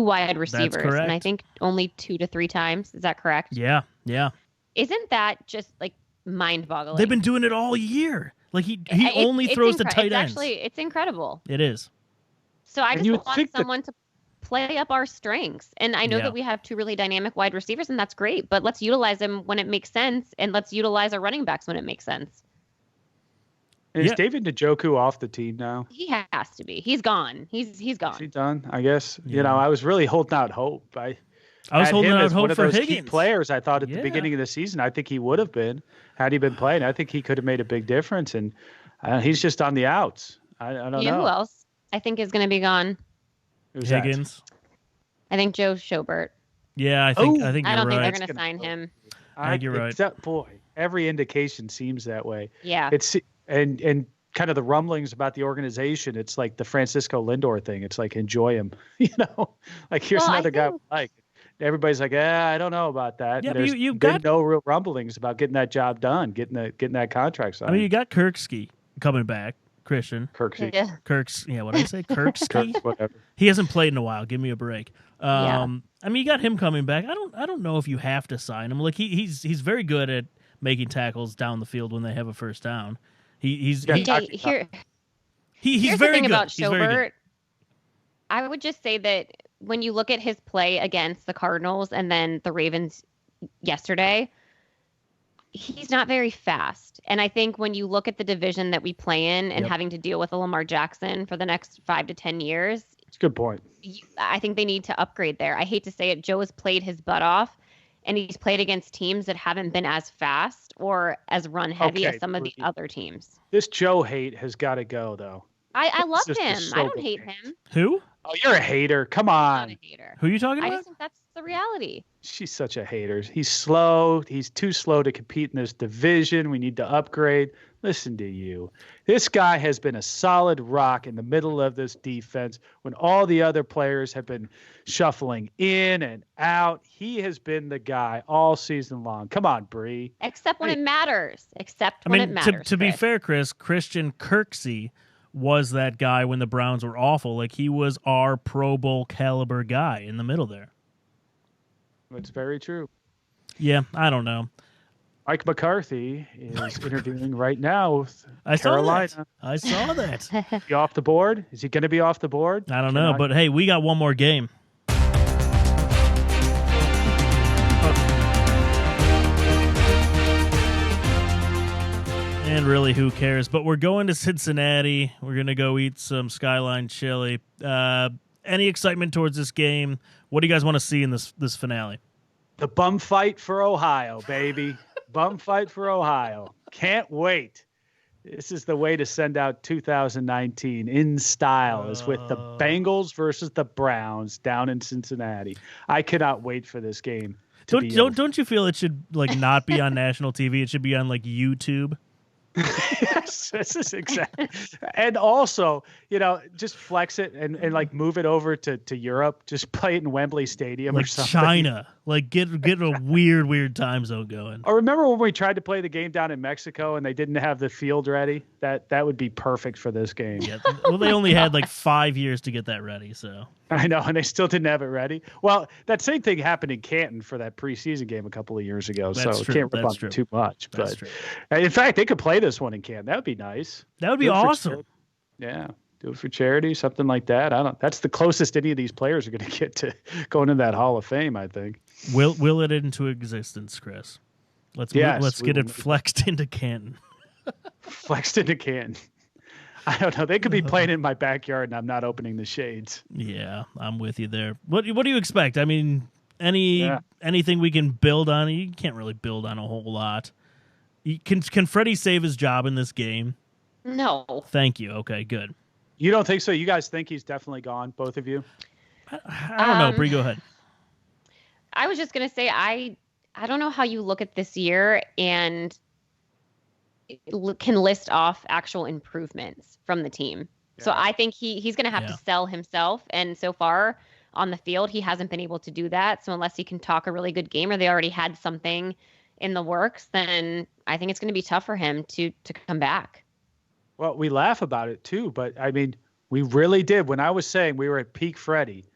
wide receivers. That's correct. And I think only 2 to 3 times. Is that correct? Yeah. Isn't that just like mind-boggling? They've been doing it all year. Like he only throws to tight ends. It's incredible. It is. So I just want someone to play up our strengths. And I know that we have 2 really dynamic wide receivers, and that's great. But let's utilize them when it makes sense, and let's utilize our running backs when it makes sense. And is David Njoku off the team now? He has to be. He's gone. He's gone. Is he done? I guess. Yeah. I was really holding out hope. I was holding out hope for Higgins. Key players, I thought at the beginning of the season, I think he would have been had he been playing. I think he could have made a big difference, and he's just on the outs. I don't know. Who else I think is going to be gone? Who's Higgins. That? I think Joe Schobert. Yeah, I think I you're don't right. think they're going to sign him. I think you're right. Boy, every indication seese that way. Yeah. It's and kind of the rumblings about the organization. It's like the Francisco Lindor thing. It's like enjoy him. Like here's another guy like. Everybody's like, I don't know about that. Yeah, there's been no real rumblings about getting that job done, getting that contract signed. I mean, you got Kirksey coming back, Christian. Kirksey. Yeah. What did I say? Kirksey? Whatever. He hasn't played in a while. Give me a break. I mean, you got him coming back. I don't know if you have to sign him. Like he's very good at making tackles down the field when they have a first down. He's here's very the thing good. About He's very Schobert. good. I would just say that when you look at his play against the Cardinals and then the Ravens yesterday, he's not very fast. And I think when you look at the division that we play in and having to deal with a Lamar Jackson for the next 5 to 10 years, it's a good point. I think they need to upgrade there. I hate to say it. Joe has played his butt off, and he's played against teams that haven't been as fast or as run heavy as some of the other teams. This Joe hate has got to go, though. I love him. I don't hate him. Who? Oh, you're a hater. Come on. I'm not a hater. Who are you talking about? I just think that's the reality. She's such a hater. He's slow. He's too slow to compete in this division. We need to upgrade. Listen to you. This guy has been a solid rock in the middle of this defense when all the other players have been shuffling in and out. He has been the guy all season long. Come on, Bree. Except when it matters. When it matters. To be fair, Chris, Christian Kirksey was that guy when the Browns were awful. Like, he was our Pro Bowl caliber guy in the middle there. It's very true. Yeah, I don't know. Mike McCarthy is interviewing right now with Carolina. I saw that. Is he off the board? Is he going to be off the board? I don't know, but hey, we got one more game. And And really, who cares? But we're going to Cincinnati. We're going to go eat some Skyline chili. Any excitement towards this game? What do you guys want to see in this finale? The bum fight for Ohio, baby. Bum fight for Ohio. Can't wait. This is the way to send out 2019 in style, is with the Bengals versus the Browns down in Cincinnati. I cannot wait for this game. Don't you feel it should not be on national TV? It should be on YouTube. Yes, this is exactly. And also, just flex it and move it over to Europe. Just play it in Wembley Stadium or something. China. Get a weird time zone going. I remember when we tried to play the game down in Mexico and they didn't have the field ready. That would be perfect for this game. Yeah. Well, they only had 5 years to get that ready, so. I know, and they still didn't have it ready. Well, that same thing happened in Canton for that preseason game a couple of years ago, That's so true. can't rip on them too much. That's but true. In fact, they could play this one in Canton. That would be nice. That would be awesome. Yeah, do it for charity, something like that. That's the closest any of these players are going to get to going into that Hall of Fame, I think. Will it into existence, Chris? Let's get it flexed into Canton. Flexed into Canton. I don't know. They could be playing in my backyard, and I'm not opening the shades. Yeah, I'm with you there. What do you expect? I mean, anything we can build on? You can't really build on a whole lot. Can Freddie save his job in this game? No. Thank you. Okay, good. You don't think so? You guys think he's definitely gone, both of you? I don't know. Bree, go ahead. I was just going to say, I don't know how you look at this year and can list off actual improvements from the team. Yeah. So I think he's going to have to sell himself. And so far on the field, he hasn't been able to do that. So unless he can talk a really good game or they already had something in the works, then I think it's going to be tough for him to come back. Well, we laugh about it too, but I mean, we really did. When I was saying we were at peak Freddie,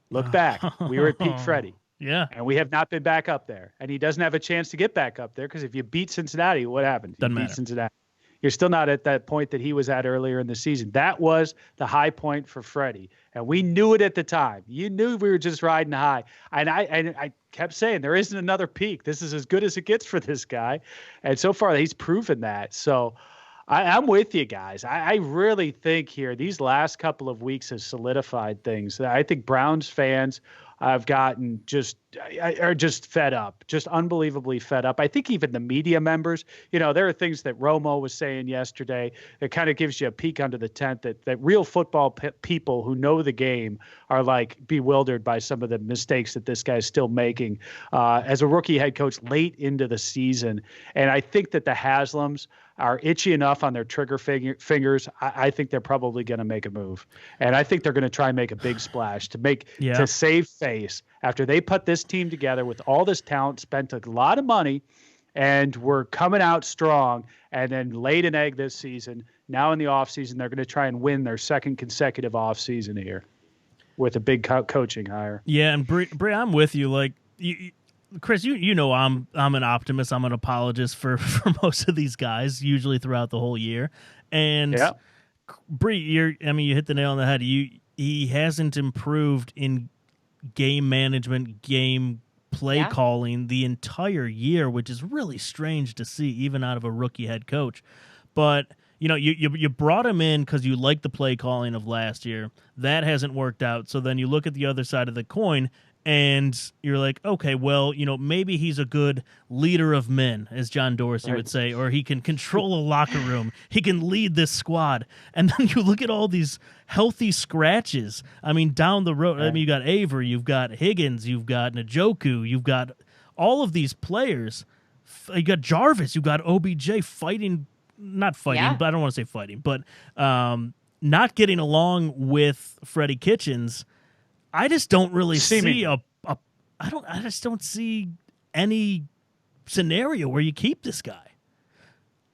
look back, we were at peak Freddie. Yeah. And we have not been back up there. And he doesn't have a chance to get back up there because if you beat Cincinnati, what happens? Doesn't matter. Beat Cincinnati. You're still not at that point that he was at earlier in the season. That was the high point for Freddie. And we knew it at the time. You knew we were just riding high. And I kept saying there isn't another peak. This is as good as it gets for this guy. And so far he's proven that. So I'm with you guys. I really think here these last couple of weeks have solidified things. I think Browns fans are just fed up, just unbelievably fed up. I think even the media members, there are things that Romo was saying yesterday that kind of gives you a peek under the tent that real football people who know the game are bewildered by some of the mistakes that this guy's still making as a rookie head coach late into the season. And I think that the Haslams are itchy enough on their trigger fingers. I think they're probably going to make a move. And I think they're going to try and make a big splash to save face after they put this team together with all this talent, spent a lot of money, and we're coming out strong and then laid an egg this season. Now in the offseason, they're going to try and win their second consecutive offseason here with a big coaching hire. Yeah, and Bree, I'm with you. Chris, you know I'm an optimist. I'm an apologist for most of these guys, usually throughout the whole year. And Bree, you hit the nail on the head. He hasn't improved in game management, game play calling the entire year, which is really strange to see, even out of a rookie head coach. But you brought him in because you liked the play calling of last year. That hasn't worked out. So then you look at the other side of the coin, and you're like, okay, well, maybe he's a good leader of men, as John Dorsey would say, or he can control a locker room. He can lead this squad. And then you look at all these healthy scratches. I mean, down the road, you got Avery, you've got Higgins, you've got Njoku, you've got all of these players. You got Jarvis, you've got OBJ not fighting, but I don't want to say fighting, but not getting along with Freddie Kitchens. I just don't really see I just don't see any scenario where you keep this guy.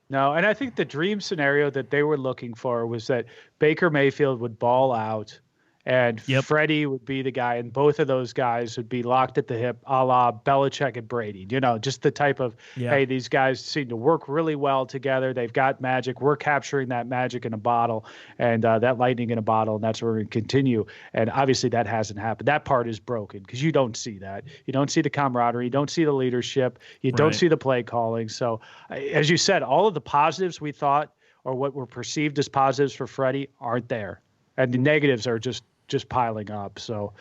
No, and I think the dream scenario that they were looking for was that Baker Mayfield would ball out And Yep. Freddie would be the guy, and both of those guys would be locked at the hip, a la Belichick and Brady. Just the type of, hey, these guys seem to work really well together. They've got magic. We're capturing that magic in a bottle, and that lightning in a bottle, and that's where we're going to continue. And obviously that hasn't happened. That part is broken because you don't see that. You don't see the camaraderie. You don't see the leadership. You don't see the play calling. So, as you said, all of the positives we thought or what were perceived as positives for Freddie aren't there. And the negatives are just piling up. So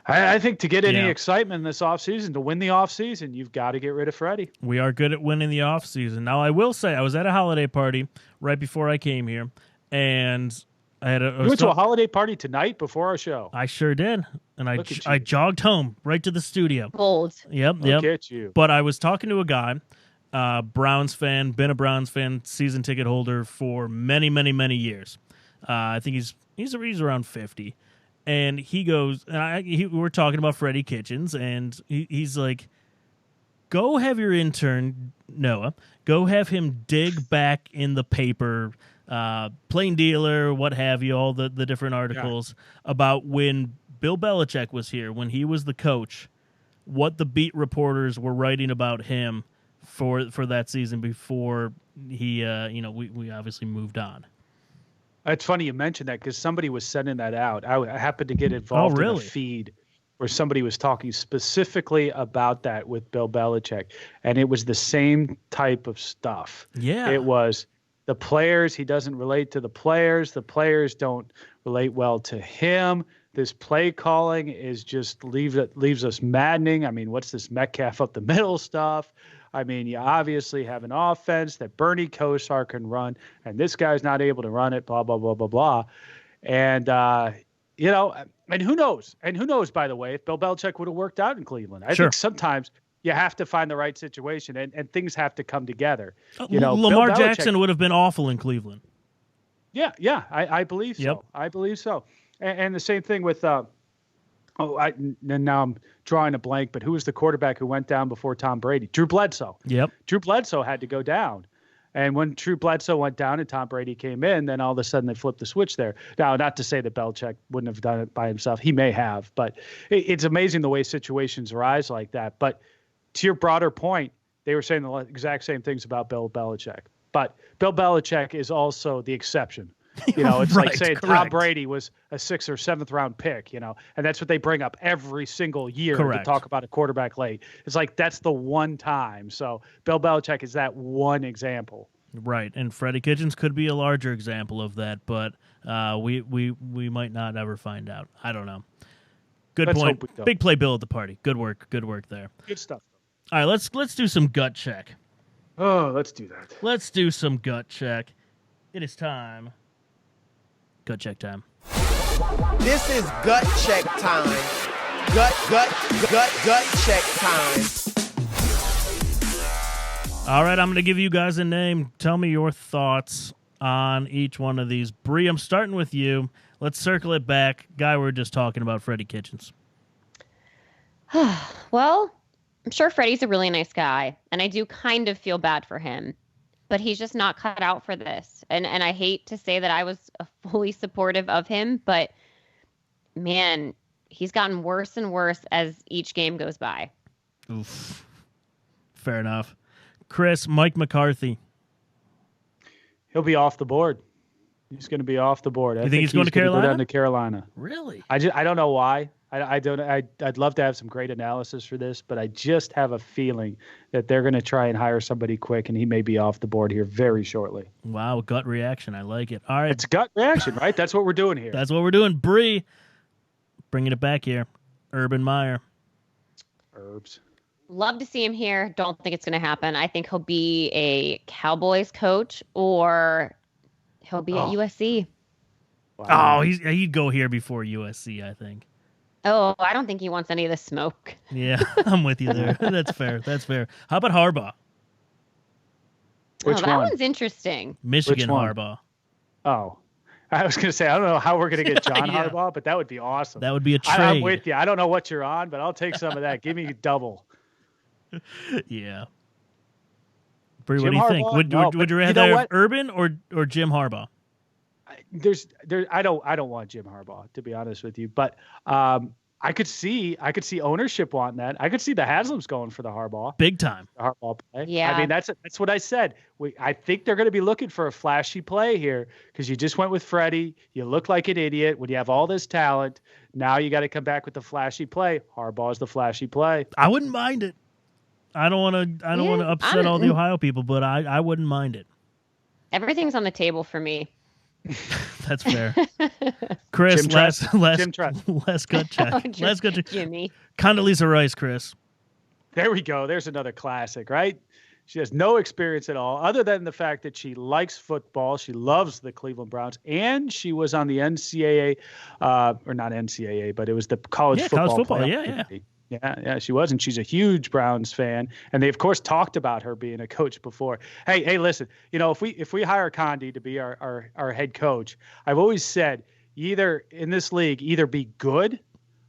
I think to get any excitement in this offseason, to win the offseason, you've got to get rid of Freddie. We are good at winning the offseason. Now, I will say, I was at a holiday party right before I came here, and I had you went to a holiday party tonight before our show. I sure did. And I jogged home right to the studio. Bold. Yep. Look at you. But I was talking to a guy, Browns fan, been a Browns fan, season ticket holder for many, many, many years. I think he's around 50, and he goes, and we were talking about Freddie Kitchens, and he's like, go have your intern Noah, go have him dig back in the paper, Plain Dealer, what have you, all the different articles about when Bill Belichick was here, when he was the coach, what the beat reporters were writing about him for that season before he we obviously moved on. It's funny you mentioned that because somebody was sending that out. I happened to get involved in a feed where somebody was talking specifically about that with Bill Belichick, and it was the same type of stuff. Yeah. It was the players. He doesn't relate to the players. The players don't relate well to him. This play calling is just leaves us maddening. I mean, what's this Metcalf up the middle stuff? I mean, you obviously have an offense that Bernie Kosar can run, and this guy's not able to run it, blah, blah, blah, blah, blah. And, and who knows? And who knows, by the way, if Bill Belichick would have worked out in Cleveland. I think sometimes you have to find the right situation, and things have to come together. Lamar Jackson would have been awful in Cleveland. Yeah, I believe so. Yep. I believe so. And the same thing with now I'm drawing a blank, but who was the quarterback who went down before Tom Brady? Drew Bledsoe. Yep. Drew Bledsoe had to go down. And when Drew Bledsoe went down and Tom Brady came in, then all of a sudden they flipped the switch there. Now, not to say that Belichick wouldn't have done it by himself. He may have, but it's amazing the way situations arise like that. But to your broader point, they were saying the exact same things about Bill Belichick. But Bill Belichick is also the exception. It's like saying Tom Brady was a 6th or 7th round pick, and that's what they bring up every single year to talk about a quarterback late. It's like that's the one time. So Bill Belichick is that one example. Right, and Freddie Kitchens could be a larger example of that, but we might not ever find out. I don't know. Good point. Big play Bill at the party. Good work there. Good stuff. All right, let's do some gut check. Oh, let's do that. Let's do some gut check. It is time. Gut check time. This is gut check time. Gut check time. All right, I'm going to give you guys a name. Tell me your thoughts on each one of these. Bri, I'm starting with you. Let's circle it back. Guy, we were just talking about Freddie Kitchens. Well, I'm sure Freddie's a really nice guy, and I do kind of feel bad for him. But he's just not cut out for this. And I hate to say that I was fully supportive of him, but man, he's gotten worse and worse as each game goes by. Oof. Fair enough. Chris, Mike McCarthy. He'll be off the board. He's going to be off the board. You think he's going to Carolina? Go down to Carolina. Really? I don't know why. I'd love to have some great analysis for this, but I just have a feeling that they're going to try and hire somebody quick, and he may be off the board here very shortly. Wow, gut reaction. I like it. All right. It's gut reaction, right? That's what we're doing here. That's what we're doing. Bri, bringing it back here. Urban Meyer. Herbs. Love to see him here. Don't think it's going to happen. I think he'll be a Cowboys coach or he'll be at USC. Wow. Oh, he'd go here before USC, I think. Oh, I don't think he wants any of the smoke. Yeah, I'm with you there. That's fair. How about Harbaugh? Which that one? One's interesting. Michigan Harbaugh. Oh, I was going to say, I don't know how we're going to get John Harbaugh, but that would be awesome. That would be a trade. I'm with you. I don't know what you're on, but I'll take some of that. Give me double. Yeah. Bri, what do you think? Would you rather have Urban or Jim Harbaugh? I don't want Jim Harbaugh, to be honest with you, but I could see ownership wanting that. I could see the Haslams going for the Harbaugh. Big time. The Harbaugh play. Yeah. I mean, that's what I said. I think they're going to be looking for a flashy play here because you just went with Freddie. You look like an idiot when you have all this talent. Now you got to come back with the flashy play. Harbaugh's the flashy play. I wouldn't mind it. I don't want to upset all the Ohio people, but I wouldn't mind it. Everything's on the table for me. That's fair. Chris, last gut check. Last gut check. Jimmy. Condoleezza Rice, Chris. There we go. There's another classic, right? She has no experience at all, other than the fact that she likes football. She loves the Cleveland Browns, and she was on the NCAA, or not NCAA, but it was the college football. Yeah, she was, and she's a huge Browns fan. And they, of course, talked about her being a coach before. Hey, listen, if we hire Condi to be our head coach, I've always said either in this league, either be good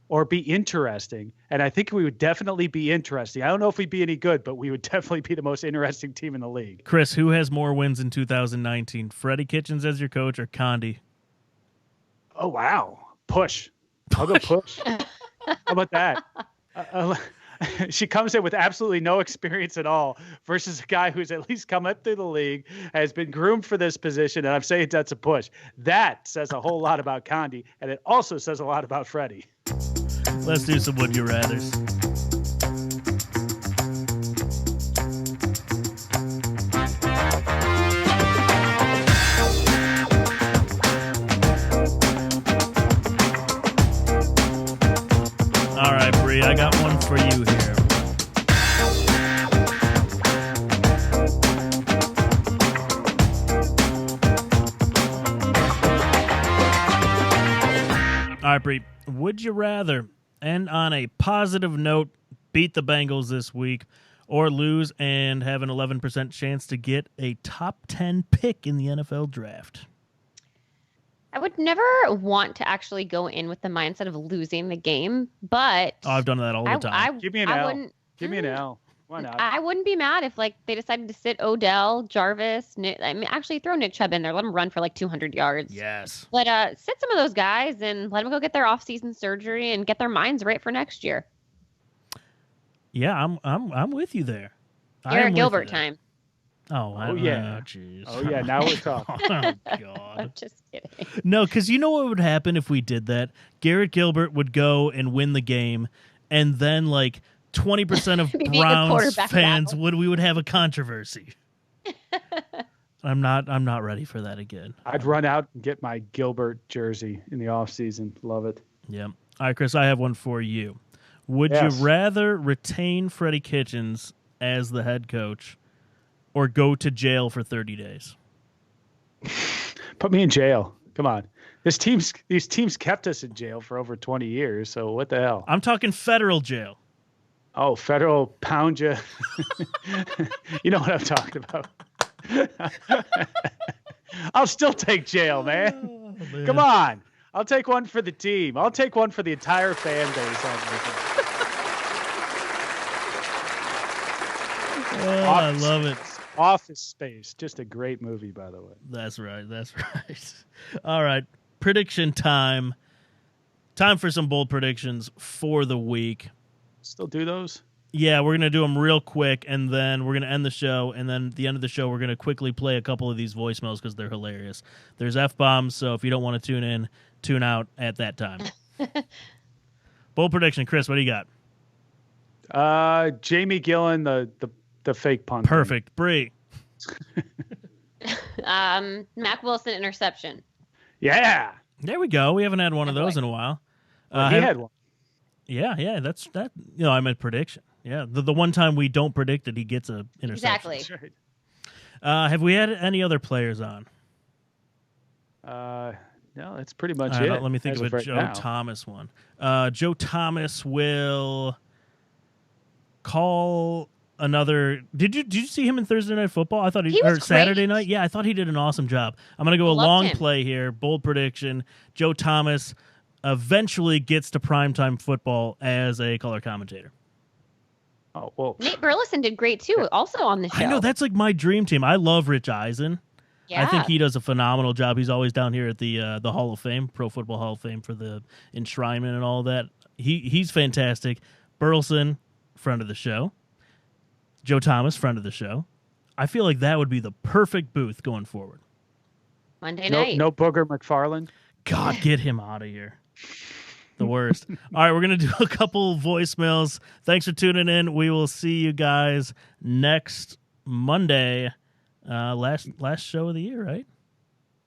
or be interesting. And I think we would definitely be interesting. I don't know if we'd be any good, but we would definitely be the most interesting team in the league. Chris, who has more wins in 2019? Freddie Kitchens as your coach or Condi? Oh, wow. Push. I'll go push. How about that? She comes in with absolutely no experience at all versus a guy who's at least come up through the league, has been groomed for this position, and I'm saying that's a push. That says a whole lot about Condi, and it also says a lot about Freddie. Let's do some Would You Rathers. All right, Bri, I got one for you here. All right, Bri, would you rather end on a positive note, beat the Bengals this week, or lose and have an 11% chance to get a top 10 pick in the NFL draft? I would never want to actually go in with the mindset of losing the game, but I've done that all the time. Give me an L. Give me an L. Why not? I wouldn't be mad if they decided to sit Odell, Jarvis, actually throw Nick Chubb in there, let him run for like 200 yards. Yes. But sit some of those guys and let them go get their off-season surgery and get their minds right for next year. Yeah, I'm with you there. Garrett Gilbert time. Oh yeah. Jeez. Oh yeah. Now we're talking. Oh God. I'm just kidding. No, because you know what would happen if we did that? Garrett Gilbert would go and win the game, and then like 20% of Browns fans we would have a controversy. I'm not ready for that again. I'd run out and get my Gilbert jersey in the off season. Love it. Yeah. All right, Chris, I have one for you. Would you rather retain Freddie Kitchens as the head coach or go to jail for 30 days? Put me in jail. Come on. These teams kept us in jail for over 20 years, so what the hell? I'm talking federal jail. Oh, federal pound you. You know what I'm talking about. I'll still take jail, man. Oh, man. Come on. I'll take one for the team. I'll take one for the entire fan base. I love it. Office Space. Just a great movie, by the way. That's right. All right. Prediction time. Time for some bold predictions for the week. Still do those? Yeah, we're going to do them real quick, and then we're going to end the show, and then at the end of the show, we're going to quickly play a couple of these voicemails because they're hilarious. There's F-bombs, so if you don't want to tune in, tune out at that time. Bold prediction. Chris, what do you got? Jamie Gillen, the fake punt. Perfect. Bri. Mac Wilson interception. Yeah. There we go. We haven't had one of those in a while. He had one. Yeah, that's that. You know, I meant prediction. Yeah, the one time we don't predict it, he gets a interception. Exactly. That's right. Have we had any other players on? No, that's pretty much it. it. Let me think of a right Joe now. Thomas one. Joe Thomas will call another. Did you see him in Thursday Night Football? I thought he was or Saturday great. night. Yeah, I thought he did an awesome job. I'm gonna go a long play here. Bold prediction: Joe Thomas eventually gets to primetime football as a color commentator. Oh well, Nate Burleson did great too, also on the show. I know, that's like my dream team. I love Rich Eisen. Yeah. I think he does a phenomenal job. He's always down here at the Hall of Fame, Pro Football Hall of Fame, for the enshrinement and all that. He's fantastic. Burleson, friend of the show. Joe Thomas, friend of the show. I feel like that would be the perfect booth going forward. Monday night. No Booger McFarland. God, get him out of here. The worst. All right, we're going to do a couple voicemails. Thanks for tuning in. We will see you guys next Monday. Last show of the year, right?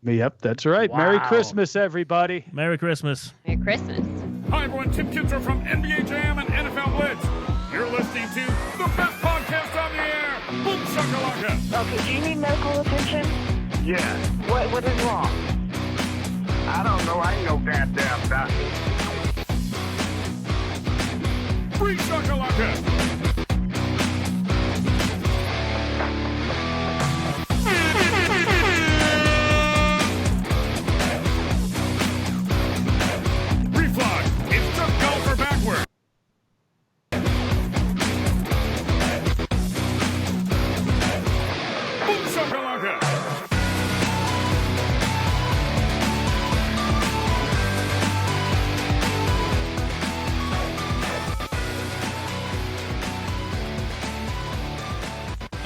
Yep, that's right. Wow. Merry Christmas, everybody. Merry Christmas. Merry Christmas. Hi, everyone. Tim Kinzer from NBA Jam and NFL Blitz. You're listening to the best podcast on the air. Boom shakalaka. Okay, do you need medical attention? Yes. What is wrong? I don't know. I ain't no goddamn doctor. Free shakalaka. Reflog. It's just golfer backward. Boom shakalaka.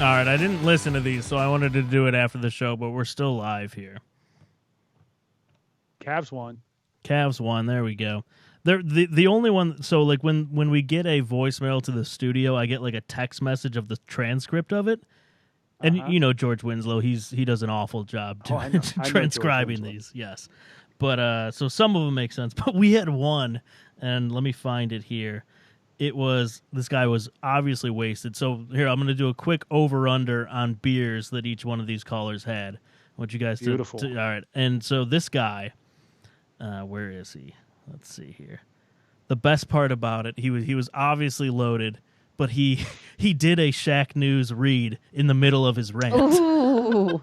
All right, I didn't listen to these, so I wanted to do it after the show, but we're still live here. Cavs won. Cavs won. There we go. The only one. So like when we get a voicemail to the studio, I get like a text message of the transcript of it, and you know George Winslow, he does an awful job Oh, I know transcribing George Winslow. these. Yes, but so some of them make sense. But we had one, and let me find it here. It was, this guy was obviously wasted. So here, I'm going to do a quick over-under on beers that each one of these callers had. I want you guys Beautiful. all right. And so this guy, where is he? Let's see here. The best part about it, he was obviously loaded, but he did a Shaq News read in the middle of his rant. Ooh.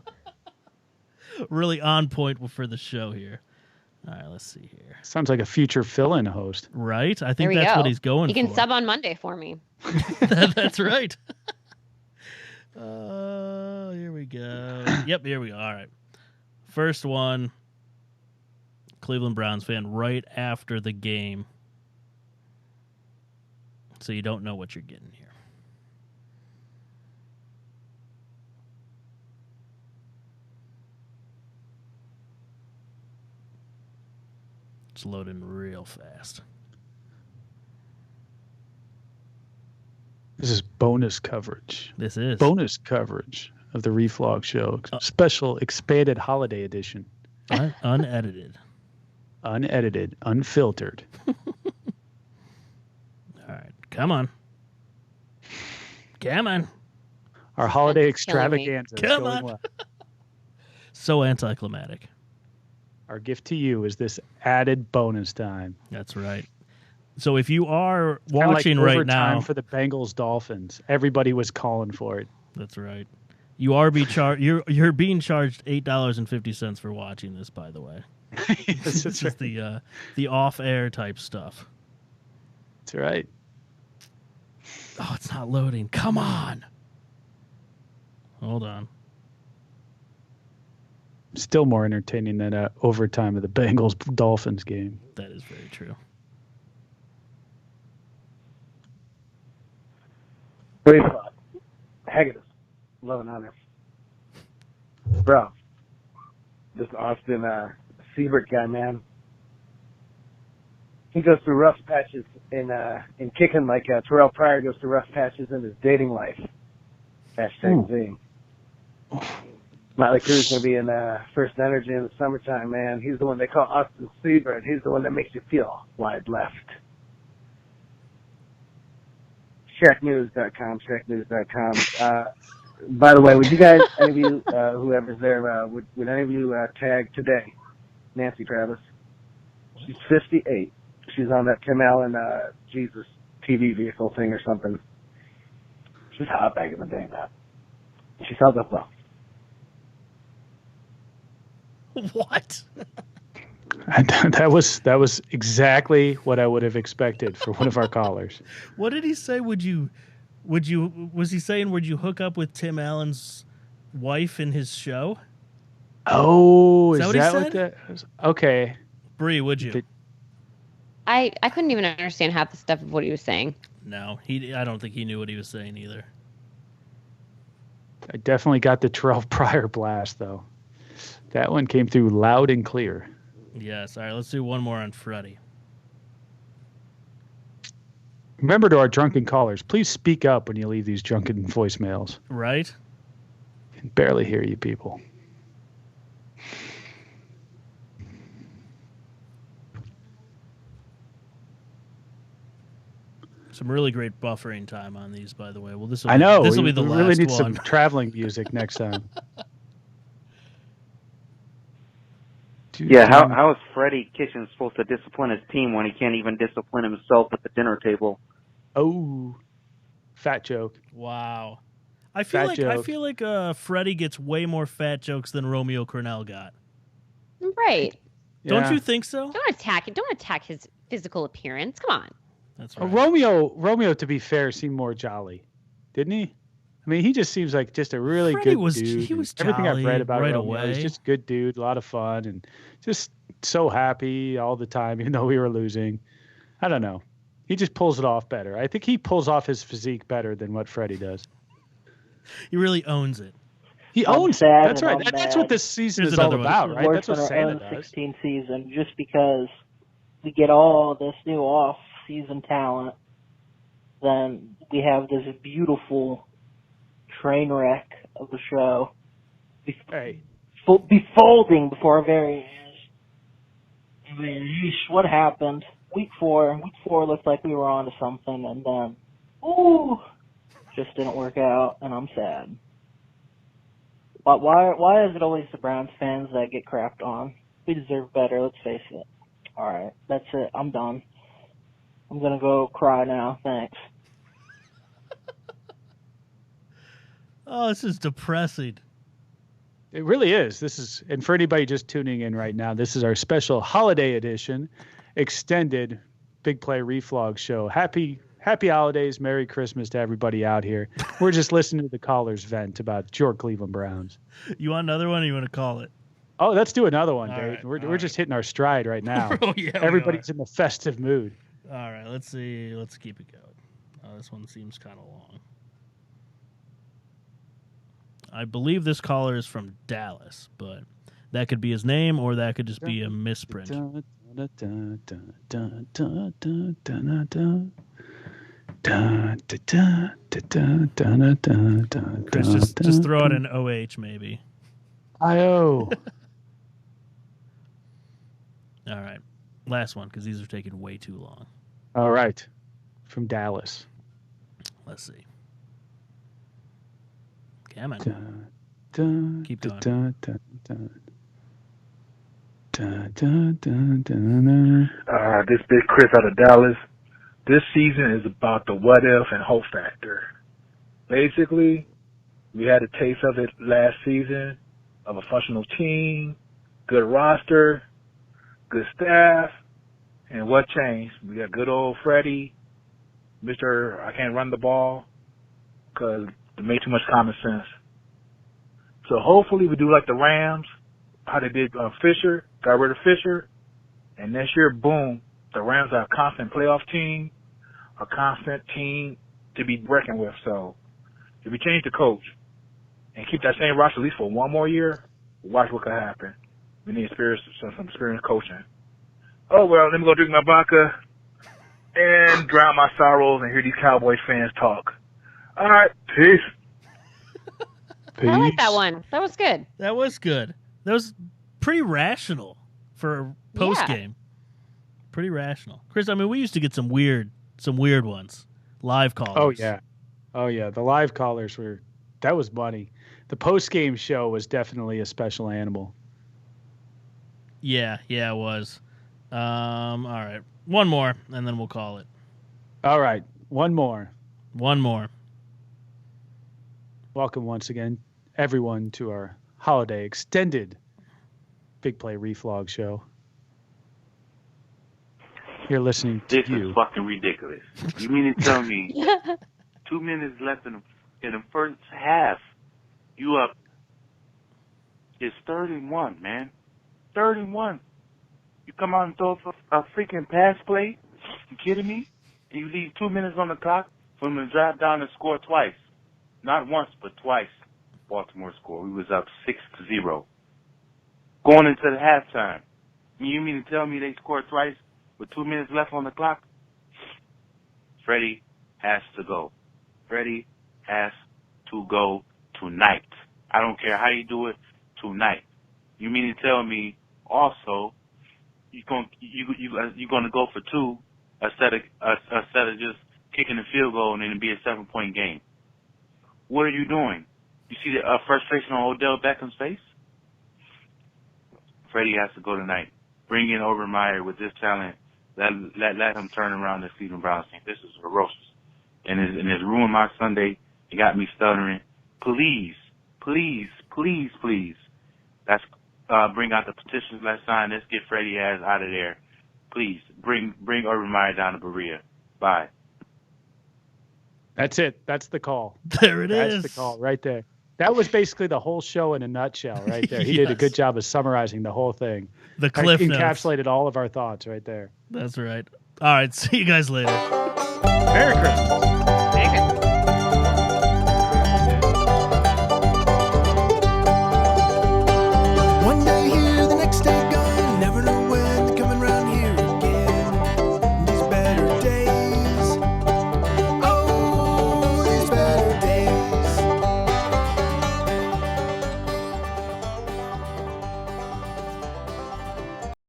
Really on point for the show here. All right, let's see here. Sounds like a future fill-in host. Right? I There think we that's go. what he's going You for. can sub on Monday for me. That's right. Here we go. Yep, here we go. All right. First one, Cleveland Browns fan, right after the game. So you don't know what you're getting here. It's loading real fast. This is bonus coverage. This is. Bonus coverage of the Reflog Show. Special expanded holiday edition. Unedited. Unedited, unfiltered. All right. Come on. Come on. Our holiday That's killing me. extravaganza. is Come going on. well. So anticlimactic. Our gift to you is this added bonus time. That's right. So if you are Kinda watching like right overtime now, for the Bengals Dolphins. Everybody was calling for it. that's right. You are you're being charged $8.50 for watching this, by the way. Yes, This that's is right. the off-air type stuff. That's right. Oh, it's not loading. Come on. Hold on. Still more entertaining than overtime of the Bengals Dolphins game. That is very true. Reflog. Haggis. 1100. Bro. This Austin Siebert guy, man. He goes through rough patches in kicking like Terrell Pryor goes through rough patches in his dating life. Hashtag Z. Motley Crue's going to be in First Energy in the summertime, man. He's the one they call Austin Siebert. He's the one that makes you feel wide left. ShackNews.com, ShackNews.com. By the way, would you guys, any of you, whoever's there, would any of you tag today Nancy Travis? She's 58. She's on that Tim Allen Jesus TV vehicle thing or something. She's hot back in the day, man. She's held up well. What? That was exactly what I would have expected for one of our callers. What did he say? Was he saying would you hook up with Tim Allen's wife in his show? Oh, Is that what he what said? that was? Okay. Bri, would you? I couldn't even understand half the stuff of what he was saying. No, I don't think he knew what he was saying either. I definitely got the Terrell Pryor blast, though. That one came through loud and clear. Yes. All right, let's do one more on Freddie. Remember to our drunken callers, please speak up when you leave these drunken voicemails. Right? I can barely hear you people. Some really great buffering time on these, by the way. Well, this will be the we last really need one. some traveling music next time. Yeah, how is Freddie Kitchens supposed to discipline his team when he can't even discipline himself at the dinner table? Oh, fat joke. Wow. I feel like Freddie gets way more fat jokes than Romeo Cornell got. Right. Don't you think so? Don't attack his physical appearance. Come on. That's right. Romeo, to be fair, seemed more jolly, didn't he? I mean, he just seems like just a really Freddie good dude. He was everything I've read about right Romeo, away. he's just a good dude, a lot of fun, and just so happy all the time, even though we were losing. I don't know. He just pulls it off better. I think he pulls off his physique better than what Freddie does. He really owns it. He owns it. That's right. That's what this season is all about, right? That's what Santa does. 16 season, just because we get all this new off-season talent, then we have this beautiful train wreck of the show befolding before our very eyes. I mean, yeesh, what happened? Week four looked like we were on to something, and then, just didn't work out, and I'm sad. But why is it always the Browns fans that get crapped on? We deserve better, let's face it. Alright, that's it. I'm done. I'm gonna go cry now. Thanks. Oh, this is depressing. It really is. And for anybody just tuning in right now, this is our special holiday edition, extended Big Play Reflog Show. Happy holidays, Merry Christmas to everybody out here. We're just listening to the callers vent about your Cleveland Browns. You want another one, or you want to call it? Oh, let's do another one, All Dave. right, We're just hitting our stride right now. Oh, yeah, everybody's in the festive mood. All right, let's see. Let's keep it going. This one seems kind of long. I believe this caller is from Dallas, but that could be his name or that could just be a misprint. Chris, just throw out an OH maybe. I-O. All right. Last one, because these are taking way too long. All right. From Dallas. Let's see. Come on. Keep going. This big Chris out of Dallas. This season is about the what if and hope factor. Basically, we had a taste of it last season of a functional team, good roster, good staff, and what changed? We got good old Freddie, Mr. I can't run the ball because it made too much common sense. So hopefully we do like the Rams, how they did Fisher, got rid of Fisher, and next year, boom, the Rams are a constant playoff team, a constant team to be reckoned with. So if we change the coach and keep that same roster at least for one more year, watch what could happen. We need some experienced coaching. Oh, well, let me go drink my vodka and drown my sorrows and hear these Cowboys fans talk. All right, peace. I like that one. That was good. That was good. That was pretty rational for post game. Yeah. Pretty rational. Chris, I mean, we used to get some weird ones. Live callers. Oh yeah. The live callers that was money. The post game show was definitely a special animal. Yeah, it was. All right. One more and then we'll call it. All right. One more. Welcome once again, everyone, to our holiday extended Big Play Reflog Show. You're listening to This is fucking ridiculous. You mean to tell me 2 minutes left in the first half, you up It's 3rd and 1, man. 3rd and 1. You come out and throw a freaking pass play? You kidding me? And you leave 2 minutes on the clock for them to drive down and score twice. Not once, but twice. Baltimore scored. We was up 6-0. Going into the halftime. You mean to tell me they scored twice with 2 minutes left on the clock? Freddie has to go. Freddie has to go tonight. I don't care how you do it, tonight. You mean to tell me also you're gonna go for 2 instead of just kicking the field goal and then it'd be a 7-point game? What are you doing? You see the frustration on Odell Beckham's face? Freddie has to go tonight. Bring in Urban Meyer with this talent. Let him turn around the Cleveland Browns team. This is ferocious. And it's ruined my Sunday. It got me stuttering. Please. Let's bring out the petitions. Let's sign. Let's get Freddie ass out of there. Please bring Urban Meyer down to Berea. Bye. That's it. That's the call. There it is. That's the call right there. That was basically the whole show in a nutshell right there. He did a good job of summarizing the whole thing. The cliff notes. Encapsulated all of our thoughts right there. That's right. All right. See you guys later. Merry Christmas.